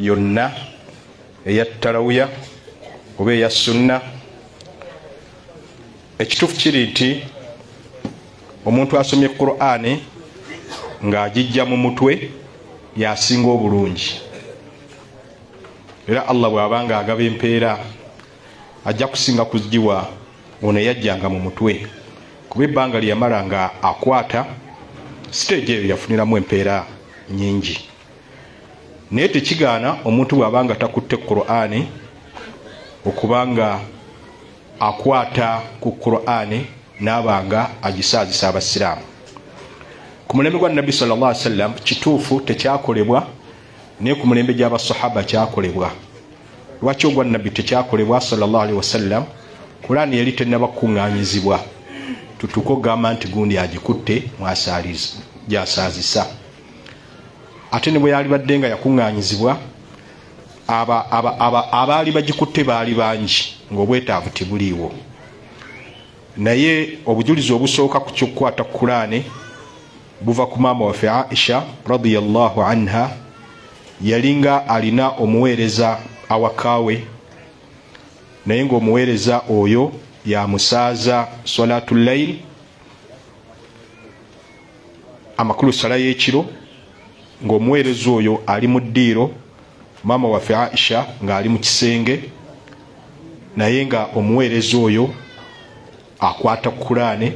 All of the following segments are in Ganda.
yonna eya tarawiya oba eya sunna. Ekituufu kiri nti omuntu asomye Qur'ani ng'agijja mu mutwe yasinga obulungi, era Allah bw'abanga agaba empeera ajja kusinga kugiwa ono yajjanga mu mutwe, kuba ebbanga lyamala nga akwata stage eyo yafuniramu empeera nyingi. Naye tekigaana omuntu bw'abanga takutte Qur'ani okubanga akwata ku Qur'ani n'abanga agisaazisa abasiraamu. Ku mulembe gwa Nabbi sallallahu alaihi wasallam kituufu tekyakolebwa, naye ku mulembe gy'abasahaba kyakolebwa. Lwaki ogwa Nabbi tekyakolebwa sallallahu alaihi wasallam? Qur'ani yali tennabakuŋŋaanyizibwa tutuuke ogamba nti gundi agikutte gyasaazisa. Ate ne bwe yali badde nga yakuŋŋaanyizibwa abaali bagikutte baali bangi ng'obwetaavu tebuliiwo. Naye obujulizi obusooka ku ky'okukwata Qur'ani buva ku maama waffe Aisha radiyallahu anha. Yalinga alina omuweereza awakaawe, naye ng'omuweereza oyo yamusaaza salatul layl, amakulu sala y'ekiro, ng'omuweereza oyo ali mu ddiiro, maama waffe Aisha ng'ali mu kisenge, naye nga omuweereza oyo akwata Qur'ani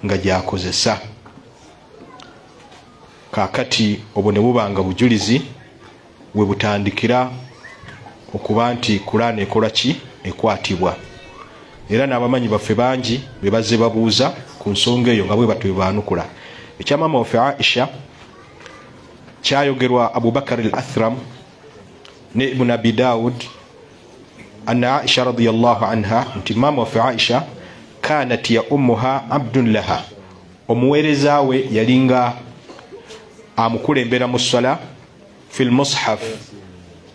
nga gyakozesa. Kaakati obwo ne bubanga bujulizi we butandikira okuba nti Qur'ani ekola ki? Ekwatibwa. Era n'abamanyi baffe bangi be bazze babuuza ku nsonga eyo nga bwe batwe baanukula. Ekya maama waffe Aisha kyayogerwa Abu Bakar al-Athram ne Ibn Abi Dawud anna Aisha radiyallahu anha nti maama waffe Aisha kanat ya ummuha abdun laha, omuweereza we yalinga amukulembera mu ssala fil mushaf,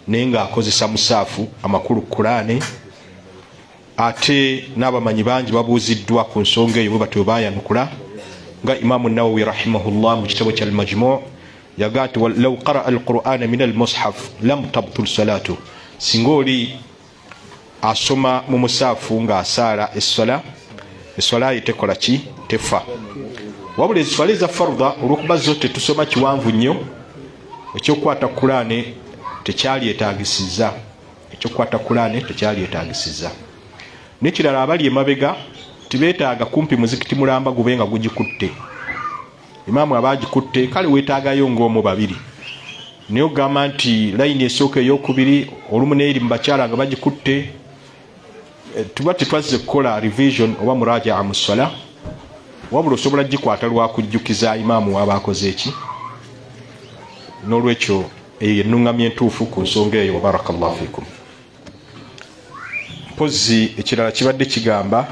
naye ng'akozesa musaafu amakulu Qur'ani. Ate n'abamanyi bangi babuuziddwa ku nsonga eyo bwe batyo baayanukula, nga Imaamu Nawawi rahimahullah mu kitabo kya al-Majmu' yagaa nti law qara'a al-Qur'ana min al-mushaf lam tabtul salatu, singa oli asoma mu musaafu ng'asaala essala ye tekola ki? Tefa. Wabula essala eza farda olw'okuba zo tetusoma kiwanvu nnyo, ekyokukwata Qur'ani tekyalyetaagisiza. N'ekirala abali emabega tibeetaaga kumpi muzikiti mulamba gube nga gugikutte. Imaamu abaagikutte kale weetaagayo ng'omu babiri, naye ogamba nti layini esooka ey'okubiri olumu n'eri mu bakyala nga bagikutte, tuba tetwazze kukola revision oba murajaa mu ssala, wabula osobola gikwata lwa kujjukiza imaamu waba akoze eki. N'olwekyo eyo yennuŋŋamya entuufu ku nsonga eyo. Barakallahu fikum. Mpozi ekirala kibadde kigamba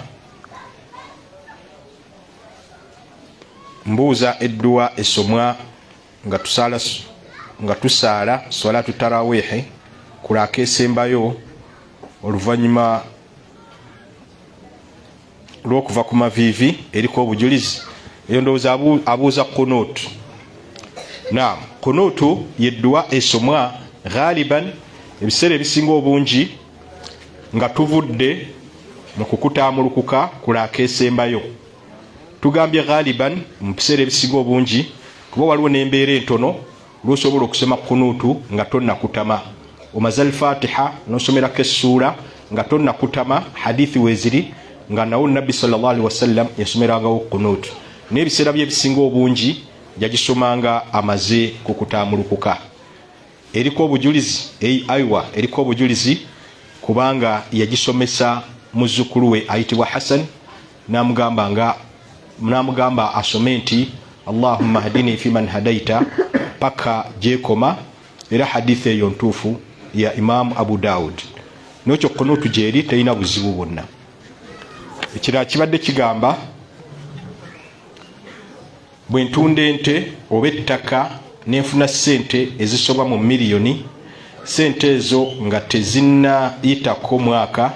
mbuuza edduwa esomwa nga tusaala salatu tarawihi ku raaka esembayo oluvannyuma lw'okuva ku maviivi eriko obujulizi. Eyo ndowooza abuuza kunuutu. Naam, kunuutu yedduwa esomwa ghaliban ebiseera ebisinga obungi nga tuvudde mu kukutaamulukuka ku raaka esembayo. Tugambye ghaliban mu biseera ebisinga obungi kuba waliwo n'embeera entono lw'osobola okusoma kunuutu nga tonnakutama. Omaze al-Fatiha n'osomerako essuula nga tonnakutama, hadithi weeziri nga nawo Nabbi sallallahu alaihi wasallam yasomeragawo kunuutu. N'ebiseera bye ebisinga obungi yagisomanga amaze kukutaamulukuka. Eriko obujulizi eriko obujulizi kubanga yagisomesa muzzukulu we ayitibwa Hassan, n'amugamba asome nti Allahumma hadini fi man hadaita paka jekoma. Era hadithi eyo ntuufu ya Imam Abu Dawud. N'ekyo kunuutu gyeri terina buzibu bwonna. Ekirala kibadde kigamba bwe ntunda ente oba ettaka nenfuna ssente ezisoba mu miliyoni, ssente ezo nga tezinnayitako mwaka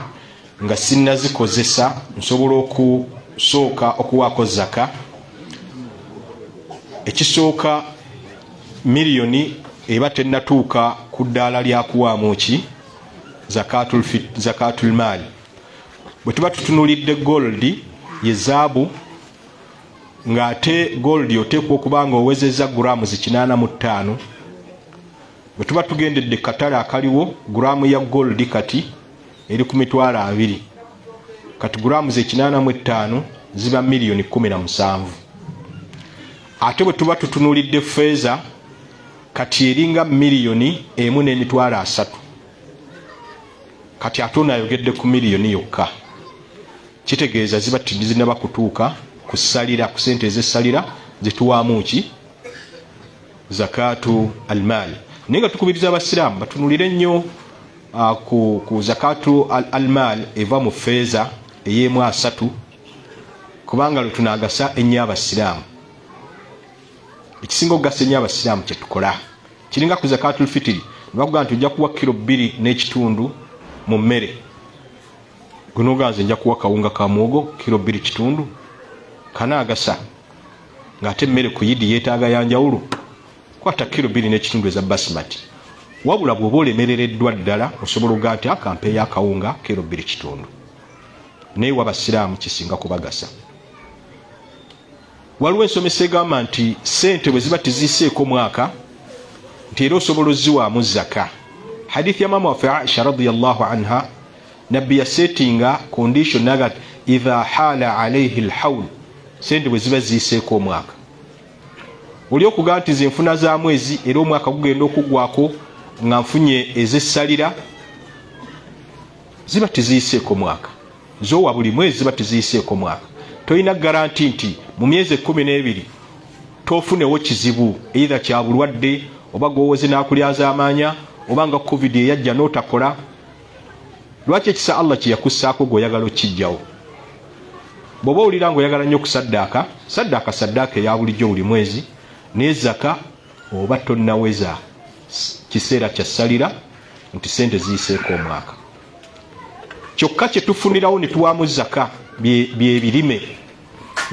nga sinnazikozesa, nsobola okusooka okuwaako zaka. Ekisooka miliyoni eba tennatuuka ku ddaala lya kuwaamu ki zakatul maali. Bwe tuba tutunuulidde gold ye zaabu ng'ate gold oteekwa okuba nga owezezza gulaamu 85. Bwe tuba tugendedde katale akaliwo gulaamu ya gold kati eri ku mitwalo 2, kati gulaamu 85 ziba miliyoni 17. Ate bwe tuba tutunuulidde feeza kati eringa miliyoni 1.3. Kati ate onayogedde ku miliyoni yokka, kitegeeza ziba tizinaba kutuuka ku ssalira, ku sente ez'essalira zetuwaamu ki zakatu almaali. Naye nga tukubiriza abasiraamu batunulire nnyo ku zakatu almaali eva mu feeza ey'emu 3, kubanga lwe tunaagasa ennyo abasiraamu. Ekisinga okugasa ennyo abasiraamu kye tukola kiringa ku zakatul fitiri bakugaa nti ojja kuwa kilo 2.5 mu mmere, gunoganze nja kuwa kawunga ka muwogo kilo 2.5 kanaagasa, ng'ate emmere ku yidi yeetaaga yanjawulo, kwata kilo 2.5 eza basmati. Wabula bw'oba olemerereddwa ddala osobola okugaa nti akampeeyo akawunga kilo 2.5. Naye w'abasiraamu kisinga kubagasa. Waliwo ensomesa egamba nti sente bwe ziba tiziiseeko mwaka nti era osobola oziwaamu zaka. Hadithi ya mama waffe Aisha radiyallahu anha, nabbi yasetinga condition naga idha hala alayhi alhawl, sente bwe ziba ziiseeko omwaka. Oli okugaa nti ze nfuna za mwezi era omwaka gugenda okuggwako nga nfunye ez'essalira, ziba tiziiseeko mwaka. Zowa buli mwezi ziba tiziiseeko mwaka. Toyina garanti nti mu myezi 12 tofunewo kizibu, either kya bulwadde oba gwowoze n'akulyaza amaanya oba nga covid eyajja n'otakola. Lwaki ekisa Allah kye yakussaako gw'oyagala okijjawo? Bw'oba owulira ng'oyagala nnyo okusaddaaka, saddaaka eya bulijjo buli mwezi, naye zaka oba tonnaweza kiseera kya ssalira nti sente ziyiseeko omwaka. Kyokka kye tufunirawo ne tuwaamu zaka bye birime.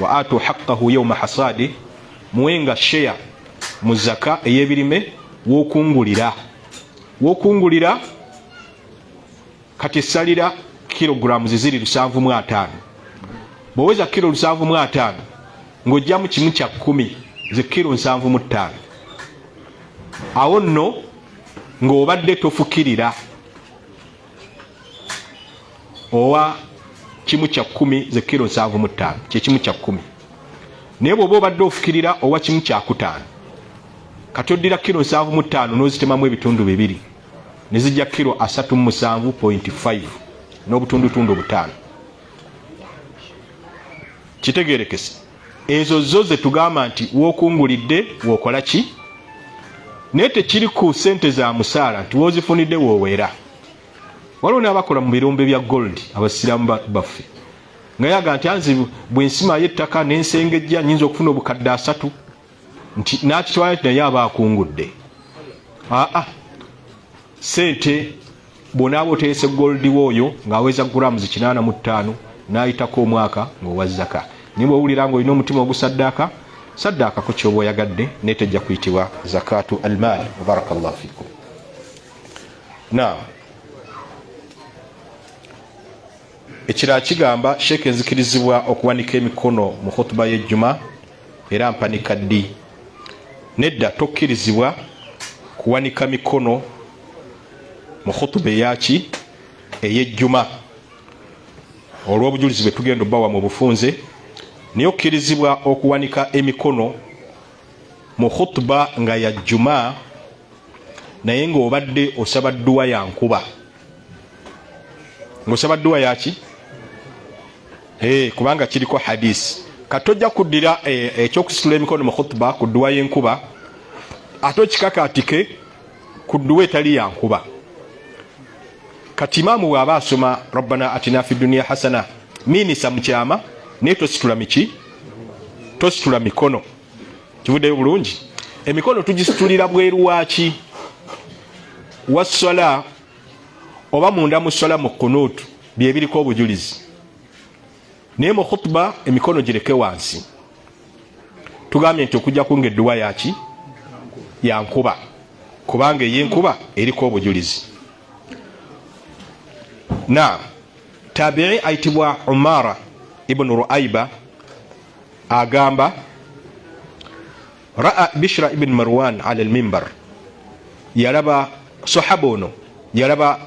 Wa atu haqqahu yawma hasadi, muwenga share mu zaka ey'ebirime w'okungulira kati essalira kilogrammu ziri 750. Bw'oweza kilo 750 ng'ojjamu kimu kya 10 ze kilo 75, awo nno ng'obadde tofukirira owa kimu kya 10 ze kilo 75, kye kimu kya 10. Naye bw'oba obadde ofukirira owa kimu kya 5, kati oddira kilo 75 n'ozitemamu ebitundu 2 ne zijja kilo 37.5 n'obutundutundu 5. Kitegeerekese ezo zo ze tugamba nti w'okungulidde w'okola ki, naye tekiri ku sente za musaala nti w'ozifunidde w'owera. Waliwo n'abakola mu birombe bya gold abasiraamu baffe nga yaga nti anzi bwe nsimayo ettaka n'ensengejja nnyinza okufuna obukadde 3 nti n'akitwala nti naye aba akungudde. Sente bw'onaaba oteese gold w'oyo ng'aweza gulaamu 85 n'ayitako omwaka ng'owa zaka. Naye bw'owulira ng'olina omutima ogusaddaaka, saddaakako ky'oba oyagadde naye tejja kuyitibwa zakatu almaali. Barakallahu fikum. Ekirala kigamba Sheikh nzikirizibwa okuwanika emikono mu khutuba y'ejjuma era mpanika ddi. Nedda tokkirizibwa kuwanika mikono mu khutuba eyaki ey'ejjuma olw'obujulizi bwe tugenda obbawa mu bufunze, naye okkirizibwa okuwanika emikono mu khutuba nga ya jjuma naye ng'obadde osaba dduwa ya nkuba. Ng'osaba dduwa yaki? Kubanga kiriko hadisi. Katojja kuddira ekyokusitula emikono mu khutuba ku dduwa y'enkuba ate okikakaatike ku dduwa etali ya nkuba. Kati imaamu bw'aba asoma rabbana atina fi dunya hasana miinisa mu kyama naye tositula miki? Tositula mikono. Kivuddeyo bulungi? Emikono tugisitulira bweru waaki? Wassala oba munda mu ssala mu kunuutu bye biriko obujulizi. Naye mu khutuba emikono gireke wansi. Tugambye nti okujja kunga edduwa yaki? Ya nkuba. kubanga yenkuba eriko obujulizi. Na tabi'i aitibwa Umara ibn Ruaiba agamba ra'a Bishra ibn Marwan ala al-minbar, yalaba sahaba ono yalaba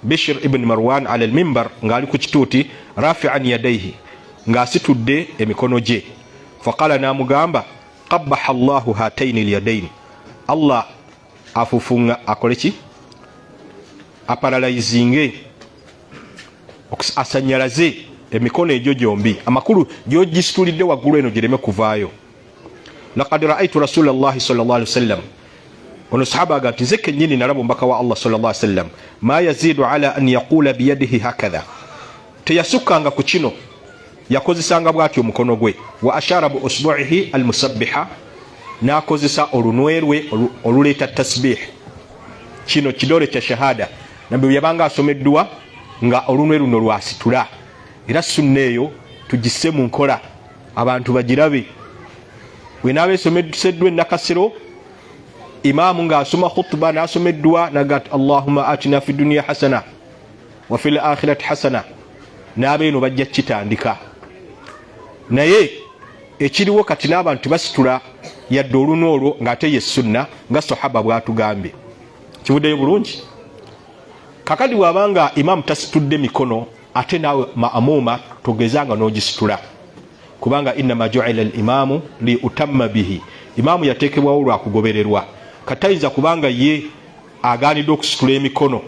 Bishr ibn Marwan ala al-minbar ngali ku kituuti rafi'an yadayhi nga asitudde emikono gye. Faqala namugamba qabbaha Allahu hataini al-yadaini, Allah afufunga akoleki aparalaizinge asanyalaze emikono egyo gyombi, amakulu gyogisitulidde waggulu eno gireme kuvaayo. Laqad ra'aytu Rasulallahi sallallahu alaihi wasallam, ono sahaba agati nze kennyini nalaba omubaka wa Allah sallallahu alaihi wasallam, ma yazidu ala an yaqula biyadihi hakadha, teyasukkanga ku kino, yakozesanga bw'atyo omukono gwe. Wa ashara bi usbu'ihi almusabbiha, n'akozesa olunwe lwe oluleeta tasbih, kino kidole kya shahada, nabwe yabanga asomeddwa nga olunwe luno lwasitula. Era sunna eyo tugisse mu nkola, abantu bagirabe. Wenaaba esomeddwa ennakasiro, imaamu ng'asoma khutba n'asomeddwa nagat Allahumma atina fi dunya hasana wa fil akhirati hasana, n'abeeno bajja kitandika. Naye ekiriwo kati n'abantu basitula yadde olunwe olwo ng'ate ye sunna nga sahaba bw'atugambye. Kivuddeyo bulungi. Kakadi wabanga imaamu tasitudde mikono, ate naawe maamuma togezanga n'ogisitula, kubanga innama ju'ila al-imaamu li utamma bihi, imaamu yateekebwawo lwakugobererwa. Katayinza kubanga ye agaanidde okusitula emikono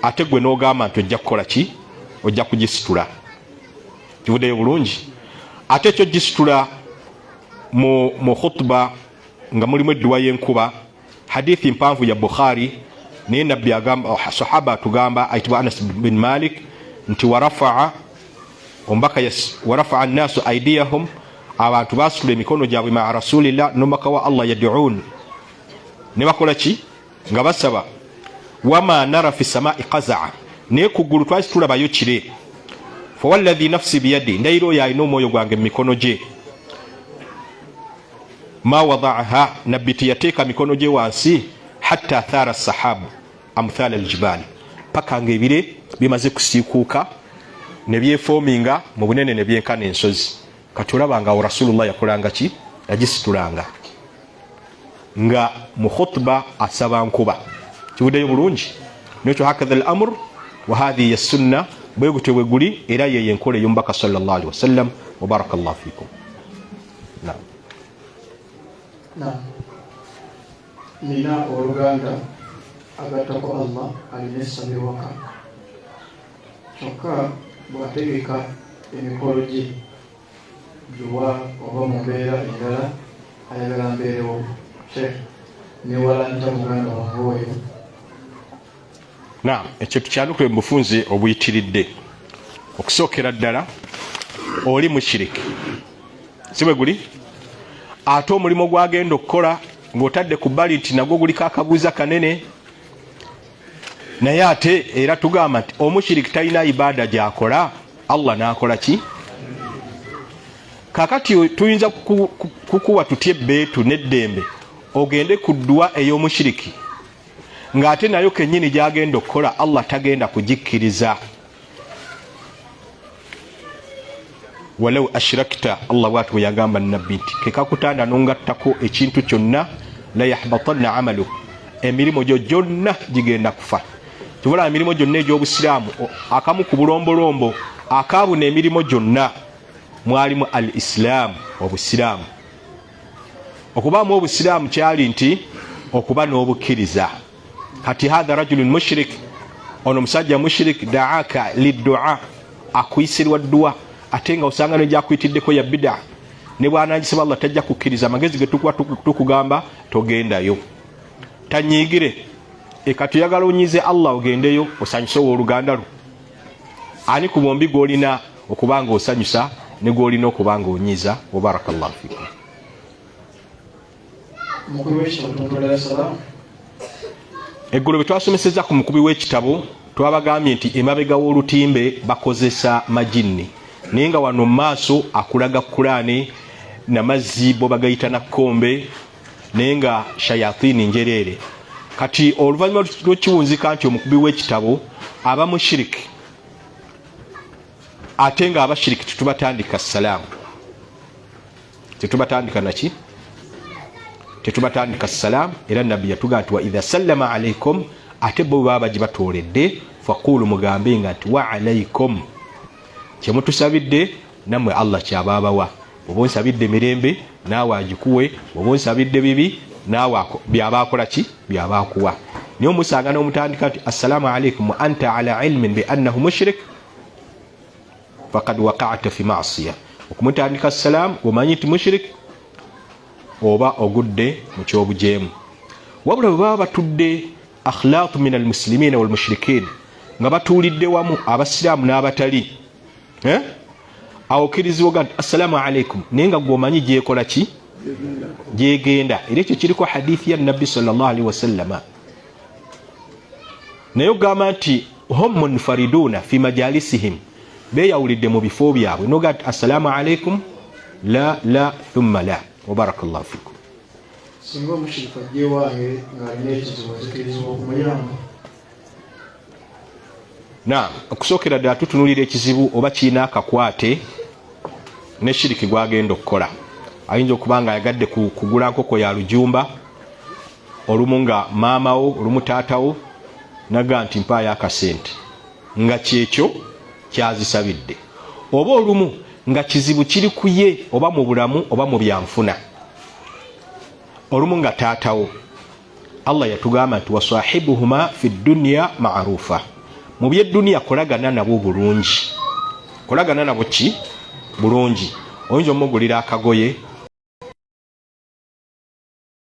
ate gwe n'ogamba nti ojja kukola ki, ojja kugisitula. Kivuddeyo bulungi. Ate ekyo gisitula mu khutba nga mulimu edduwa y'enkuba, hadithi mpanvu ya Bukhari, naye nabbi agamba, sahaba atugamba ayitibwa Anas bin Malik nti warafa'a an-nasu aydiyahum, abantu basitula emikono gyabwe ma'a rasulillah n'omubaka wa Allah yad'un, ne bakola ki, nga basaba. Wama nara fi samai qaza'a, naye ku ggulu twasitula bayokire. Fa walladhi nafsi biyadi, ndayiro yalina omwoyo gwange mu mikono gye, ma wada'aha, nabbi teyateeka mikono gye wansi, hatta thara sahabu amthala aljibali, paka nga ebire bimaze kusiikuuka ne byefoominga mu bunene ne byenkana ensozi. Kati olabanga awo Rasulullah yakolanga ki, yagisitulanga nga mu khutba asaba nkuba. Kivuddeyo bulungi. Nekyo hakadha al-amr wa hadhihi as-sunna, bwe gutyo bwe guli, era ye yenkola y'omubaka sallallahu alaihi wasallam. Wa barakallahu fikum. Naam. Nina oluganda agattako Allah alina essabyo waka, kyokka bw'ategeka emikolo gye juwa oba mu mbeera endala ayagala mbeerewo, Sheikh newala ntya muganda wange oyo. Naam, ekyo tukyanukule mu bufunze obuyitiridde. Okusookera ddala oli mushiriki, si bwe guli, ate omulimo gwagenda okukola ng'otadde ku bbali nti nagwo guliko akabuuza kanene. Naye ate era tugamba nti omushiriki talina ibaada gy'akola, Allah n'akola ki? Kakati tuyinza kukuwa tutya ebbeetu n'eddembe ogende ku dduwa ey'omushiriki ng'ate nayo kennyini gy'agenda okukola Allah tagenda kugikkiriza. Walau ashrakta, Allah bw'ati bwe yagamba nabbi nti kekakutanda n'ongattako ekintu kyonna, la yahbatanna amalu, emirimu gyo gyonna gigenda kufa. Tubula emirimu gyonna egy'obusiraamu, akamu ku bulombolombo akaabuna emirimu gyonna mwalimu al-Islam, obusiraamu. Okubaamu obusiraamu kyali nti okuba n'obukkiriza. Kati hadha rajulun mushrik, ono musajja mushrik, da'aka liddu'a, akuyisirwa dduwa, ate nga osanga n'egyakuyitiddeko ya bid'a, ne bw'anagisaba Allah tajja kukkiriza. Amagezi ge tukuba tukugamba togendayo, tanyiigire. Kati oyagala onyiize Allah ogendeyo osanyuse owooluganda lwo. Ani ku bombi gw'olina okuba nga osanyusa ne gw'olina okuba nga onyiiza? Wa barakallahu fikum. Eggulo bwe twasomeseza ku mukubi w'ekitabo twabagambye nti emabega w'olutimbe bakozesa majinni, naye nga wano mu maaso akulaga Kulaani namazzi bo bagayita nakkombe, naye nga shayatini njereere. kati oluvannyuma lw'ekiwunzika nti omukubi w'ekitabo aba mushiriki ate nga abashiriki tetubatandika salaamu, tetubatandika naki, tetubatandika salaamu. Era nabbi yatugaa nti wa idha sallama alaikum, ate bo baba gibatoledde faqulu mugambe nga nti wa alaikum, kyemutusabidde namwe Allah kyababawa. Oba onsabidde mirembe naawe agikuwe, oba onsabidde bibi naawe byabakola ki, byabakuwa. Niyo musanga n'omutandika nti assalamu alaikum wa anta ala ilmin bi annahu mushrik faqad waqa'ta fi ma'siya. Okumutandika salaam omanyi nti mushrik oba ogudde mu kyobujeemu. Wabula bwe baba batudde akhlaaq min almuslimina walmushrikin, nga batuulidde wamu abasiraamu n'abatali, awo okkirizibwa ga nti assalamu alaikum naye nga gwomanyi gyekola ki, gyegenda. Era ekyo kiriko hadithi ya nabbi sallallahu alaihi wasallama. Naye ogamba nti hum munfariduna fi majalisihim, beyawulidde mu bifo byabwe, noga nti assalamu alaikum la thumma la wa barakallahu fikum. Singa omushirika ajja ewange ng'alina ekizibu azikirizibwa okumuyamba? Naam, okusookera ddala tutunuulira ekizibu oba kiina akakwate ne shiriki gwagenda okukola. Ayinza okuba nga ayagadde kugula nkoko ya lujumba, olumu nga maamawo olumu taatawo naga nti mpaayo akasente, nga kyekyo kyazisabidde, oba olumu nga kizibu kiri ku ye oba mu bulamu oba mu byanfuna, olumu nga taatawo. Allah yatugamba nti wasahibuhuma fi dunya ma'rufa, mu by'edduniya kolagana nabo bulungi. Kolagana nabo ki bulungi. Oyinza omugulira akagoye,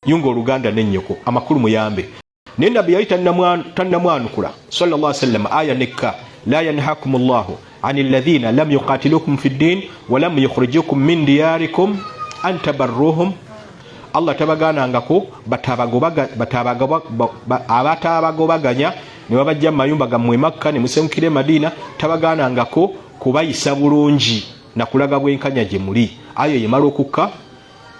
yunga oluganda n'ennyoko, amakulu muyambe. Naye nabbi yali tannamwanukula sallallahu alaihi wasallam aya nekka la yanhakumullahu anil ladhina lam yuqatilukum fid din wa lam yukhrijukum min diyarikum an tabarruhum. Allah tabaganangako abatabagobaganya ne babajja mu mayumba gammwe Makka ne musemukire Madina, tabaganangako kubayisa bulungi na kulaga bwenkanya gye muli. Ayo yemala okukka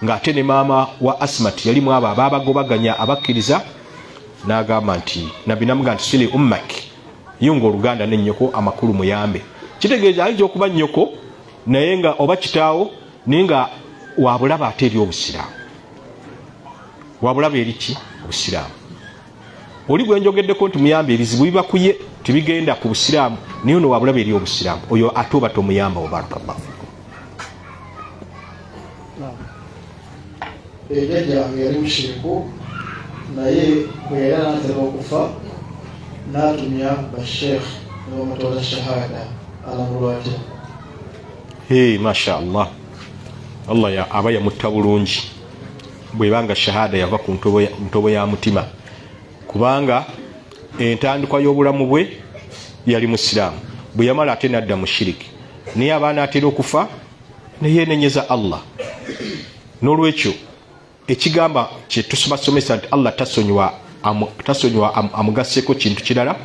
ng'ate ne maama wa Asmat yali mu abo ababagobaganya abakkiriza, n'agamba nti nabbi namuga nti sili ummaki, yunga oluganda n'ennyoko, amakulu muyambe. Kitegeeza ayinza okuba nnyoko naye nga oba kitaawo naye nga wabulaba ate eri obusiraamu, wabulaba eri ki obusiraamu. Oli gwe njogeddeko nti muyambe, ebizibu biba kuye tibigenda ku busiraamu, naye ono wabulaba eri obusiraamu, oyo ate oba tomuyamba. Wa barakallahu fikum. Ejjajjange yali mushiriku naye bwe yali anatera okufa n'atumya bashekh ne bamutoza shahada alamulwa atya. Masha Allah, Allah aba yamutta bulungi bwebanga shahada yava ku ntobo ya mutima, kubanga entandikwa y'obulamu bwe yali musiraamu, bwe yamala ate nadda mu shiriki, naye abaana atera okufa ne yeenenyeza Allah. N'olwekyo ekigamba kye tusomesa nti Allah tasonyiwa amugasseko kintu kirala,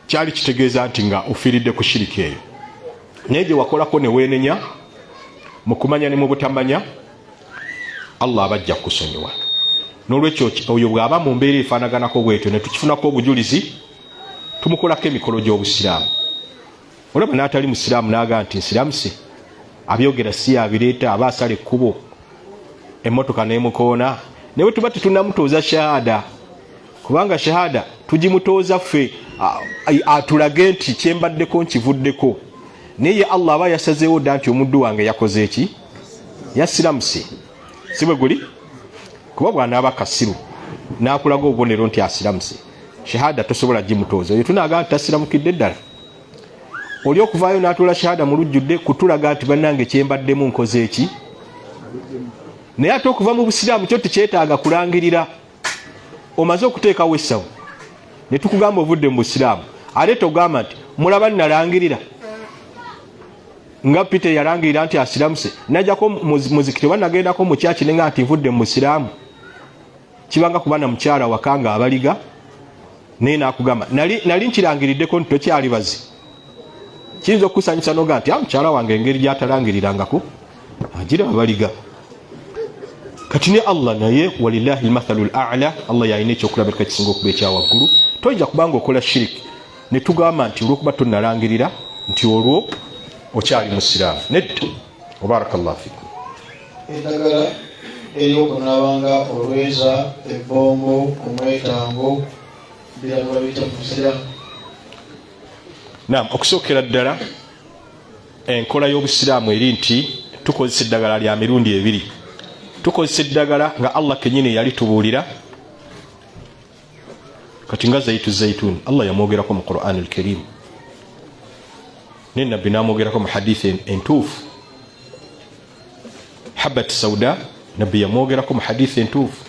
kyali kitegeeza nti nga ofiiridde ku shiriki eyo. Naye gye wakolako ne weenenya mu kumanya ne mu butamanya, Allah abajja kusonyiwa. N'olwekyo oyo bw'aba mu mbeera efaanaganako bwetyo ne tukifunako obujulizi, tumukolako emikolo gy'obusiraamu. Olaba n'atali musiraamu n'aga nti nsiraamuse, abyogera si abireeta, aba asala ekkubo, emmotoka n'emukoona. Naye tuba tetunamutooza shahada, kubanga shahada tugimutooza ffe atulage nti kyembaddeko nkivuddeko. Naye Allah aba yasazeewo dda nti omuddu wange yakoze eki, yasiramuse. Si bwe guli? Kuba bw'anaaba kasiru n'akulaga obubonero nti asiramuse, shahada tosobola gimutooza. Oyo tunaaga nti tasiramukidde ddala. Oli okuvaayo n'atuula shahada mu lujjudde kutulaga nti bannange kyembaddemu nkoze eki. Naye ate okuva mu busiraamu kyo tekyetaaga kulangirira. Omaze okuteekawo essawu ne tukugamba ovudde mu busiraamu, ate togamba nti mulaba nnalangirira nga Peter yalangirira nti asiramuse, najjako muzikiti oba nagendako mu kyaki nenga nti nvudde mu busiraamu. Kibanga kuba na mukyala wakanga abaliga naye nakugamba nali nkirangiriddeko nti tokyali bazi. Kiyinza okusanyusa noga nti mukyala wange engeri gy'atalangirirangako agira abaliga. kati ne Allah naye walillahi almathalu al'a, Allah yalina ekyokulabirako ekisinga okuba ekyawaggulu. Toyinza kubanga okola shiriki ne tugamba nti olwokuba tonnalangirira nti olwo okyali musiraamu. Nedda. Barakallahu fikum. Eddagala eryokunaabanga olweza, ebbombo, omwetango biragala bita mu busiraamu. Naam, okusookera ddala enkola y'obusiraamu eri nti tukozesa eddagala lya mirundi ebiri. Tukozesa eddagala nga Allah kenyini yali tubuulira kati nga zaituni Allah yamwogerako mu Qur'an al-Karim, ne nabbi namwogerako mu hadithi entuufu. Habat sauda nabbi yamwogerako mu hadithi entuufu.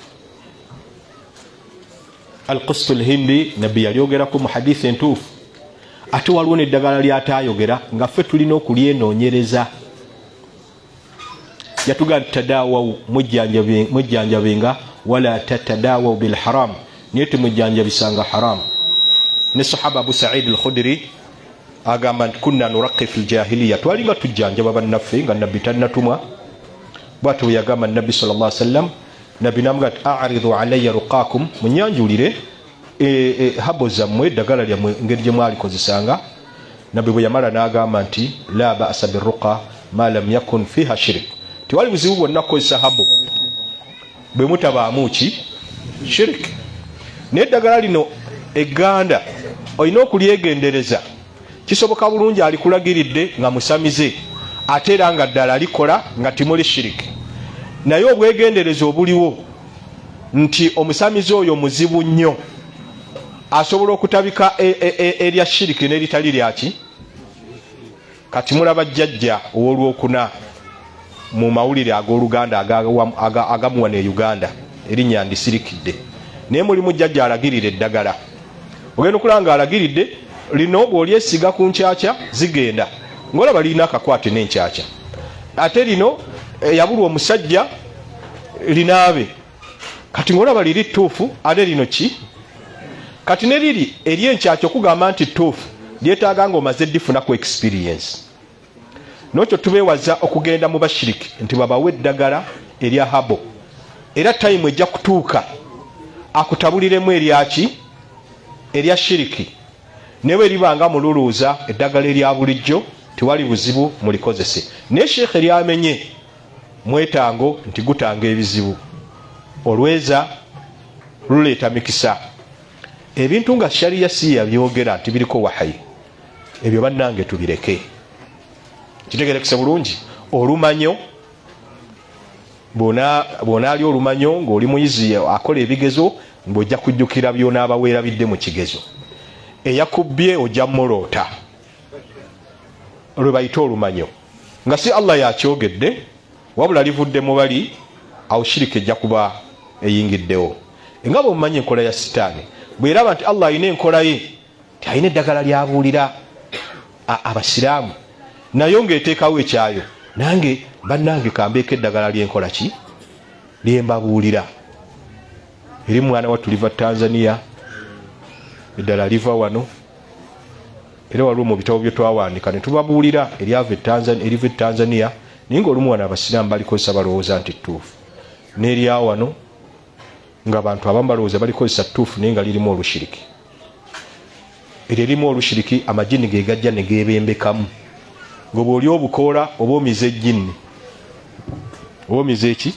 Al-Qist al-Hindi nabbi yalyogerako mu hadithi entuufu. Ate waliwo n'eddagala ly'ataayogera nga ffe tulina okulyenoonyereza. Yatuga tadawaw mujjanjabenga wala tatadawaw bil haram, naye temujjanjabisanga haram. Ne sahaba Abu Sa'id al-Khudri agamba nti kunna nuraqi fil jahiliya, twalinga tujjanjaba bannaffe nga nabbi tannatumwa. Bw'atyo yagamba nabbi sallallahu alaihi wasallam, nabbi namugamba nti a'ridu alayya ruqakum, munyanjulire habo zammwe eddagala lyammwe engeri gye mwalikozesanga. Nabbi bwe yamala n'agamba nti la ba'sa birruqa ma lam yakun fiha shirk, tiwali buzibu bwonna kukozesa habo bwe mutabaamu ki shirk. Naye eddagala lino egganda olina okulyegendereza. Kisoboka bulungi alikulagiridde nga musamize ate era nga ddala likola nga timuli shirk, naye obwegendereza obuliwo nti omusamize oyo muzibu nnyo, asobola okutabika erya shiriki n'eritali lyaki. Kati mulaba jjajja ow'olwokuna mu mawulire ag'Oluganda agamuwa ne Uganda, erinnya ndisirikidde, naye mulimu jjajja alagirira eddagala. Ogenda okulanga alagiridde lino bw'olyesiga ku nkyakya zigenda, ng'olaba lirina akakwate n'enkyakya. Ate lino yabulwa omusajja linaabe, kati ng'olaba liri ttuufu, ate lino ki? Kati ne liri eryenkyakya okugamba nti ttuufu lyetaaga ng'omaze difunaku experience. N'okyo tubeewaza okugenda mu bashiriki nti babawe eddagala erya habo, era tayimu ejja kutuuka akutabuliremu eryaki erya shiriki. Newe libanga mululuuza eddagala erya bulijjo tiwali buzibu mulikozese. Ne Sheikh lyamenye mwetango nti gutanga ebizibu, olweza luleeta mikisa. Ebintu nga sharia si yabyogera nti biriko wahayi, ebyo bannange tubireke. Kitegerekese bulungi. Olumanyo bona ali olumanyo ng'oli muyizi akola ebigezo ng'ojja kujjukira by'onaaba weerabidde mu kigezo. Eyakubbye ojja mmoloota olwe bayita olumanyo, nga si Allah yakyogedde wabula livudde mu bali awo shiriki ejja kuba eyingiddewo. Nga bw'omumanyi enkola ya sitaani bw'eraba nti Allah alina enkola ye, ti alina eddagala lyabuulira abasiraamu, nayo ng'eteekawo ekyayo, nange bannange kambeeko eddagala ly'enkola ki lyembabuulira. Eri mwana wattu liva Tanzania, eddala liva wano, era waliwo mu bitabo bye twawandiika ne tubabuulira eriva e Tanzania, naye ng'olumu wano abasiraamu balikozesa balowooza nti ttuufu, n'erya wano nga abantu abamu balowooza balikozesa ttuufu naye nga lirimu olushiriki. Eryo erimu olushiriki amajini ge gajja ne geebembekamu, ng'oba oli obukoola oba omize ejjinni oba omize eki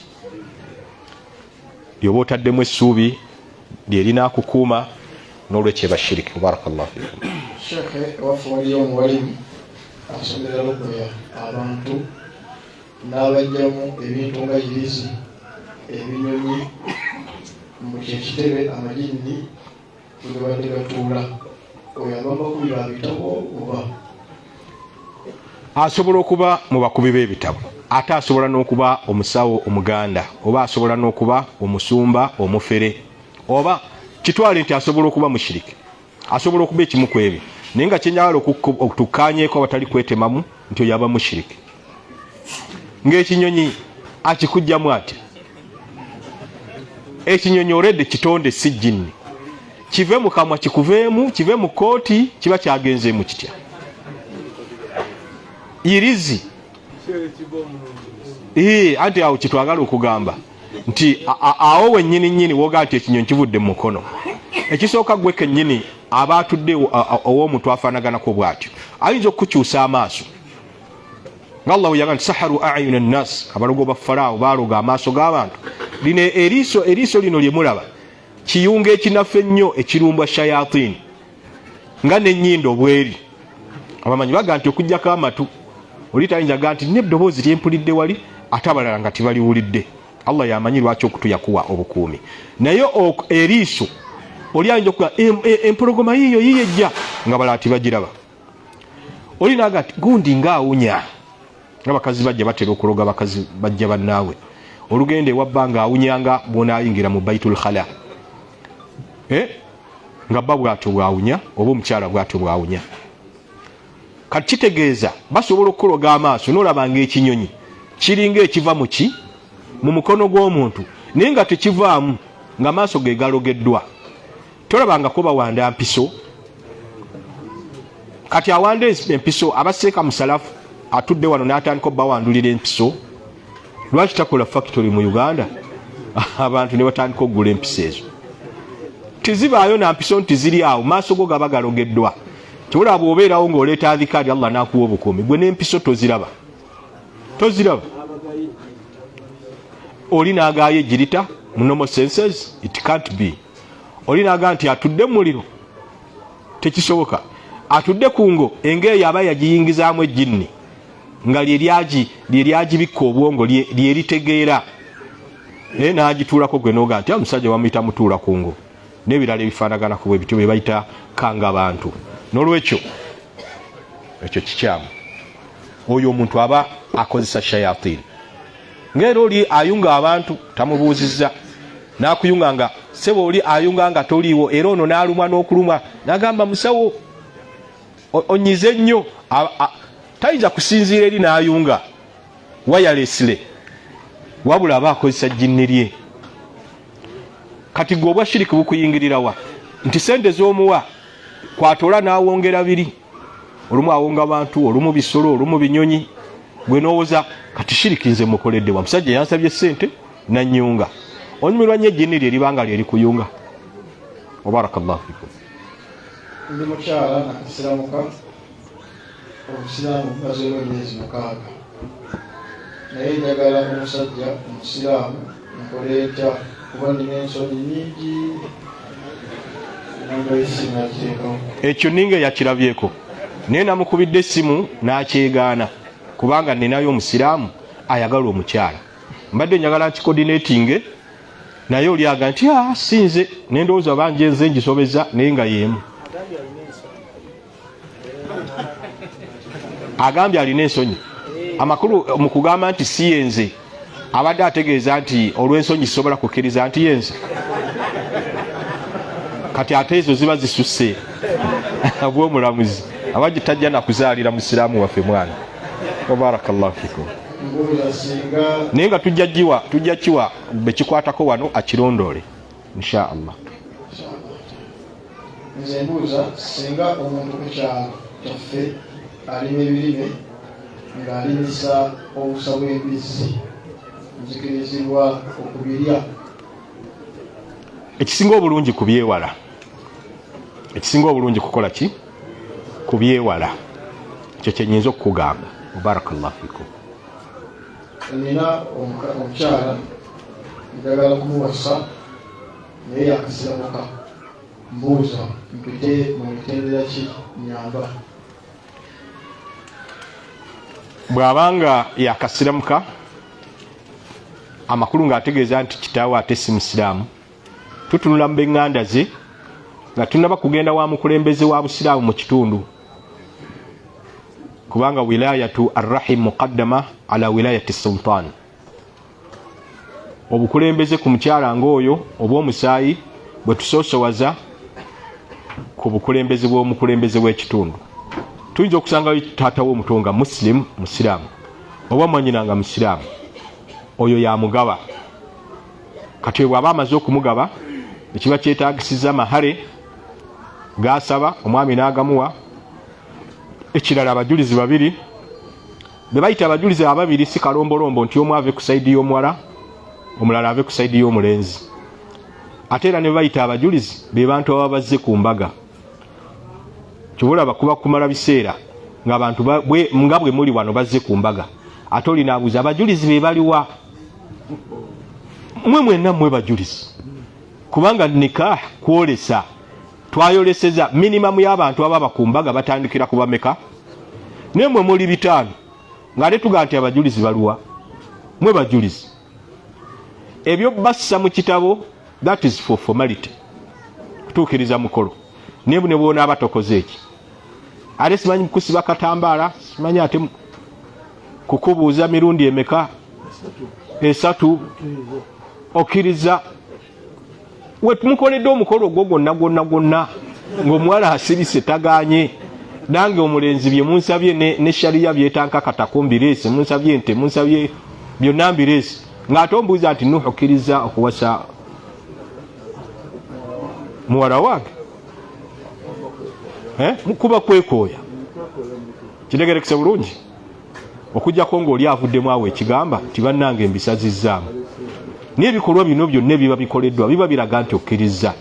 lyoba otaddemu essuubi lyerina akukuuma, n'olwekyo eba shiriki. Barakallahu fikum. Sheikh waffe waliyo omuwalimu asomera lukuya abantu n'abajjamu ebintu nga irizi, ebinyonyi mu kyekitebe amajini bwe badde batuula, oyo agomba kubira bitabo oba asobola okuba mu bakubi b'ebitabo, ate asobola n'okuba omusawo omuganda, oba asobola n'okuba omusumba omufere, oba kitwale nti asobola okuba mushiriki, asobola okuba ekimu ku ebyo, naye nga kyenjagala okutukaanyeeko abatali kwetemamu nti oyo aba mushiriki. Ng'ekinyonyi akikugjamu ati, ekinyonyi oredde kitonde si jjinni, kive mu kamwa kikuveemu, kive mu kooti, kiba kyagenzeemu kitya. Irizi anti awo kitwagala okugamba nti awo wennyini nnyini woga nti ekinyonyi kivudde mu mukono. Ekisooka gwe kennyini aba atudde ow'omuntu afaanaganako bw'atyo ayinza okukukyusa amaaso nga Allah yaga nti saharu ayuna nnas, abalogo ba Faraawo baaloga amaaso g'abantu. Lino eriiso lino lye mulaba kiyunga ekinafu ennyo ekirumbwa shayatini nga n'ennyindo bweri. Abamanyi baga nti okuggyako amatu oli tayinza ga nti n'eddoboozi lyempulidde wali ate abalala nga tibaliwulidde. Allah yamanyi lwaki okutu yakuwa obukuumi. Naye eriiso oli ayinza okuga empologoma yiyo ejja nga balala tibagiraba. Oli naga nti gundi ng'awunya, nga bakazi bajja batera okuloga bakazi bajja bannaawe. Olugenda ewabba ng'awunyanga bw'onaayingira mu Baitul Khala, nga bba bw'atyo bw'awunya oba omukyala bw'atyo bw'awunya. Kati kitegeeza basobola okuloga amaaso n'olabanga ekinyonyi kiringa ekiva mu mukono gw'omuntu naye nga tekivaamu ng'amaaso ge galogeddwa. Tolabangako bawanda mpiso. Kati awanda empiso abaseeka musalafu atudde wano n'atandika obbawandulira empiso. Lwaki takola factory mu Uganda abantu ne batandika okugula empiso ezo? Tizibaayo na mpiso nti ziri awo, maaso go gaba galogeddwa. Tolaba bw'obeerawo ng'oleeta adhikaadi Allah n'akuwa obukuumi, gwe n'empiso toziraba. Oli n'agaayo ejirita mu normal senses, it can't be. Oli n'agaa nti atudde mu muliro, tekisoboka. Atudde ku ngo, engeeyo aba yagiyingizaamu ejjinni nga lyeragibikka obwongo lyeritegeera, naye n'agituulako gwe n'ogaa nti omusajja wamuyita mutuula ku ngo. N'ebirala ebifaanaganako bwe bityo bye bayita kanga bantu. N'olwekyo ekyo kikyamu. Oyo omuntu aba akozesa shayatini. Ng'era oli ayunga abantu tamubuuzizza, n'akuyunga nga sebo oli ayunga nga toliiwo, era ono n'alumwa n'okulumwa n'agamba musawo onyize nnyo. Tayinza kusinziira eri n'ayunga wayalesile, wabula aba akozesa jjinni lye. Kati gwe obwashiriki bukuyingirirawa nti sente z'omuwa kwatoola n'awongera biri, olumu awonga bantu, olumu bisolo, olumu binyonyi. Gwe n'owoza kati shiriki nze mukoledde wa musajja yansabye sente nanyunga. Onyumirwa nnyo ejjinni lye libanga lyeri kuyunga. Wabarakallahu fikum. Ndi mukyala nakasiramuka omusiraamu mazeemu emyezi 6 naye njagala omusajja omusiraamu nkole ntya kuba nina ensonyi nnyingi nanga essimu nakiteekawo. Ekyo ninga yakirabyeko naye namukubidde essimu n'akyegaana kubanga ninayo omusiraamu ayagala omukyala. Mbadde njagala nkikoordinatinge naye oli aga nti sinze nendowooza bangi nze ngisobeza naye nga yeemu. Agambye alina ensonyi. Amakulu mu kugamba nti si yenze abadde ategeeza nti olw'ensonyi zisobola kukkiriza nti yenze. Kati ate ezo ziba zisusse bw'omulamuzi abajja tajja nakuzaalira musiraamu waffe mwana. Wabarakallahu fikum. Naye nga tujja kiwa bekikwatako wano akirondoole insha Allah. Nze mbuuza singa omuntu ku kyalo kyaffe alima ebirime ng'alimisa obusa bw'embizzi nzikirizibwa okubirya. Ekisinga obulungi kubyewala. Ekisinga obulungi kukola ki? Kubyewala. Ekyo kyenyinza okukugamba. Barakallahu fikum. Nina omukyala njagala kumuwasa naye yakasiramuka. Mbuuza mpite mu mitendera ki nyamba. Bw'abanga yakasiramuka amakulu ng'ategeeza nti kitaawe ate si musiraamu, tutunula mu b'eŋŋanda ze nga tunaba kugenda wa mukulembeze wa busiraamu mu kitundu, kubanga wilayatu arrahim muqaddama ala wilayati sultan. Obukulembeze ku mukyala ng'oyo obw'omusaayi bwe tusoosowaza ku bukulembeze bw'omukulembeze w'ekitundu. Tuyinza okusangayo taata w'omutonga musiraamu oba mwannyina nga musiraamu, oyo yamugaba. Kati bw'aba amaze okumugaba ekiba kyetaagisiza mahare g'asaba, omwami n'agamuwa. Ekirala abajulizi babiri be bayita abajulizi ababiri si kalombolombo nti omu ave ku sayidi y'omuwala omulala ave ku saidi y'omulenzi. Ate era ne bayita abajulizi be bantu ababa bazze ku mbaga. Kyobulaba kuba kumala biseera ng'abantu nga bwe muli wano bazze ku mbaga. Ate olina abuuza abajulizi be baliwa? Mwe mwenna mmwe bajulizi. Kubanga nikah kwolesa twayoleseza minimamu y'abantu ababa ku mbaga batandikira kuba meka. Ne mwe muli 5 ng'ate tugaa nti abajulizi baliwa? Mwe bajulizi. Ebyo bassa mu kitabo, that is for formality. Kutuukiriza mukolo. Ne bwona abatokoze eki. Ate simanyi kusiba katambaala, simanyi ate kukubuuza mirundi emeka? 3. Okkiriza. We tumukoledde omukolo ogwo gwonna ng'omuwala asirise tagaanye. Nange omulenzi bye munsabye ne shariya byetanka katako mbireese, munsabye ente, munsabye byonna mbireese. Ng'ate ombuuza nti Nuhu okkiriza okuwasa muwala wange? Kuba kwekooya. Kitegerekese bulungi. Okujjako ng'oli avuddemu awo ekigamba nti bannange mbisazizzaamu. N'ebikolwa bino byonna biba bikoleddwa biba biraga nti okkiriza.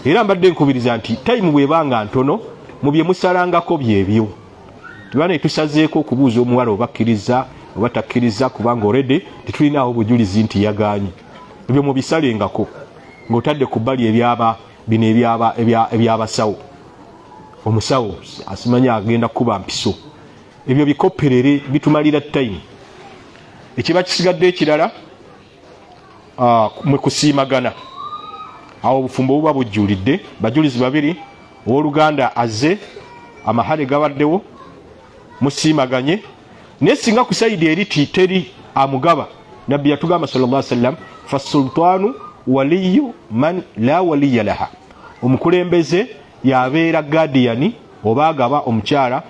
Era mbadde nkubiriza nti tayimu bw'ebanga ntono mu bye musalangako byebyo. Tubane tusazeeko okubuuza omuwala oba akkiriza oba takkiriza kubanga already tetulinaawo bujulizi nti yagaanye. Ebyo mubisalengako ng'otadde ku bbali bino ebyabasawo. Omusawo asimanya agenda kuba mpiso. Ebyo bikopperere bitumalira tayimu. Ekiba kisigadde ekirala mwe kusiimagana. Awo obufumbo buba bujjulidde, bajulizi 2 owooluganda azze, amahale gabaddewo, musiimaganye. Naye singa ku sayidi eri teri amugaba, nabbi yatugamba sallallahu alaihi wasallam, fasultaanu waliyu man la waliya laha. Omukulembeze yabeera guardian oba agaba omukyala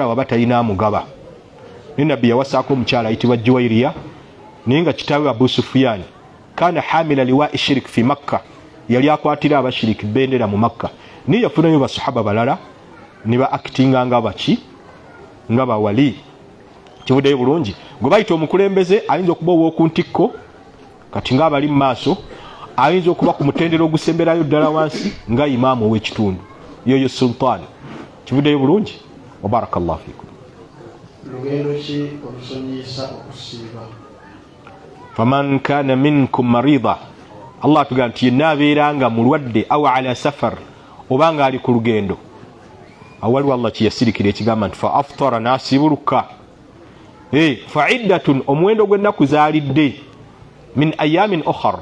waba talina amugaba. Ne nabbi yawasaako omukyala ayitibwa Juwairiya, naye nga kitaawe Abu Sufyan kana hamila liwa shirik fi Makka, yali akwatira abashiriki bendera mu Makka. Niye yafunayo basahaba balala ne ba actinga nga bawali. Kivuddeyo bulungi. Gwe bayita omukulembeze ayinza okuba ow'oku ntikko kati ng'abali mu maaso, ayinza okuba ku mutendera ogusemberayo ddala wansi nga imaamu ow'ekitundu, yoyo sultan. Kivuddeyo bulungi. Wa barakallahu fikum. Lugendo ki olusonyiyisa okusiiba? Faman kana minkum marida, Allah tugaa nti yenna abeeranga mulwadde aw ala safar obanga ali ku lugendo. Awaliwo Allah kiyasirikira ekigamba nti fa aftara nasibuluka. Fa iddatun omuwendo gw'ennaku zaalidde min ayamin ukhar,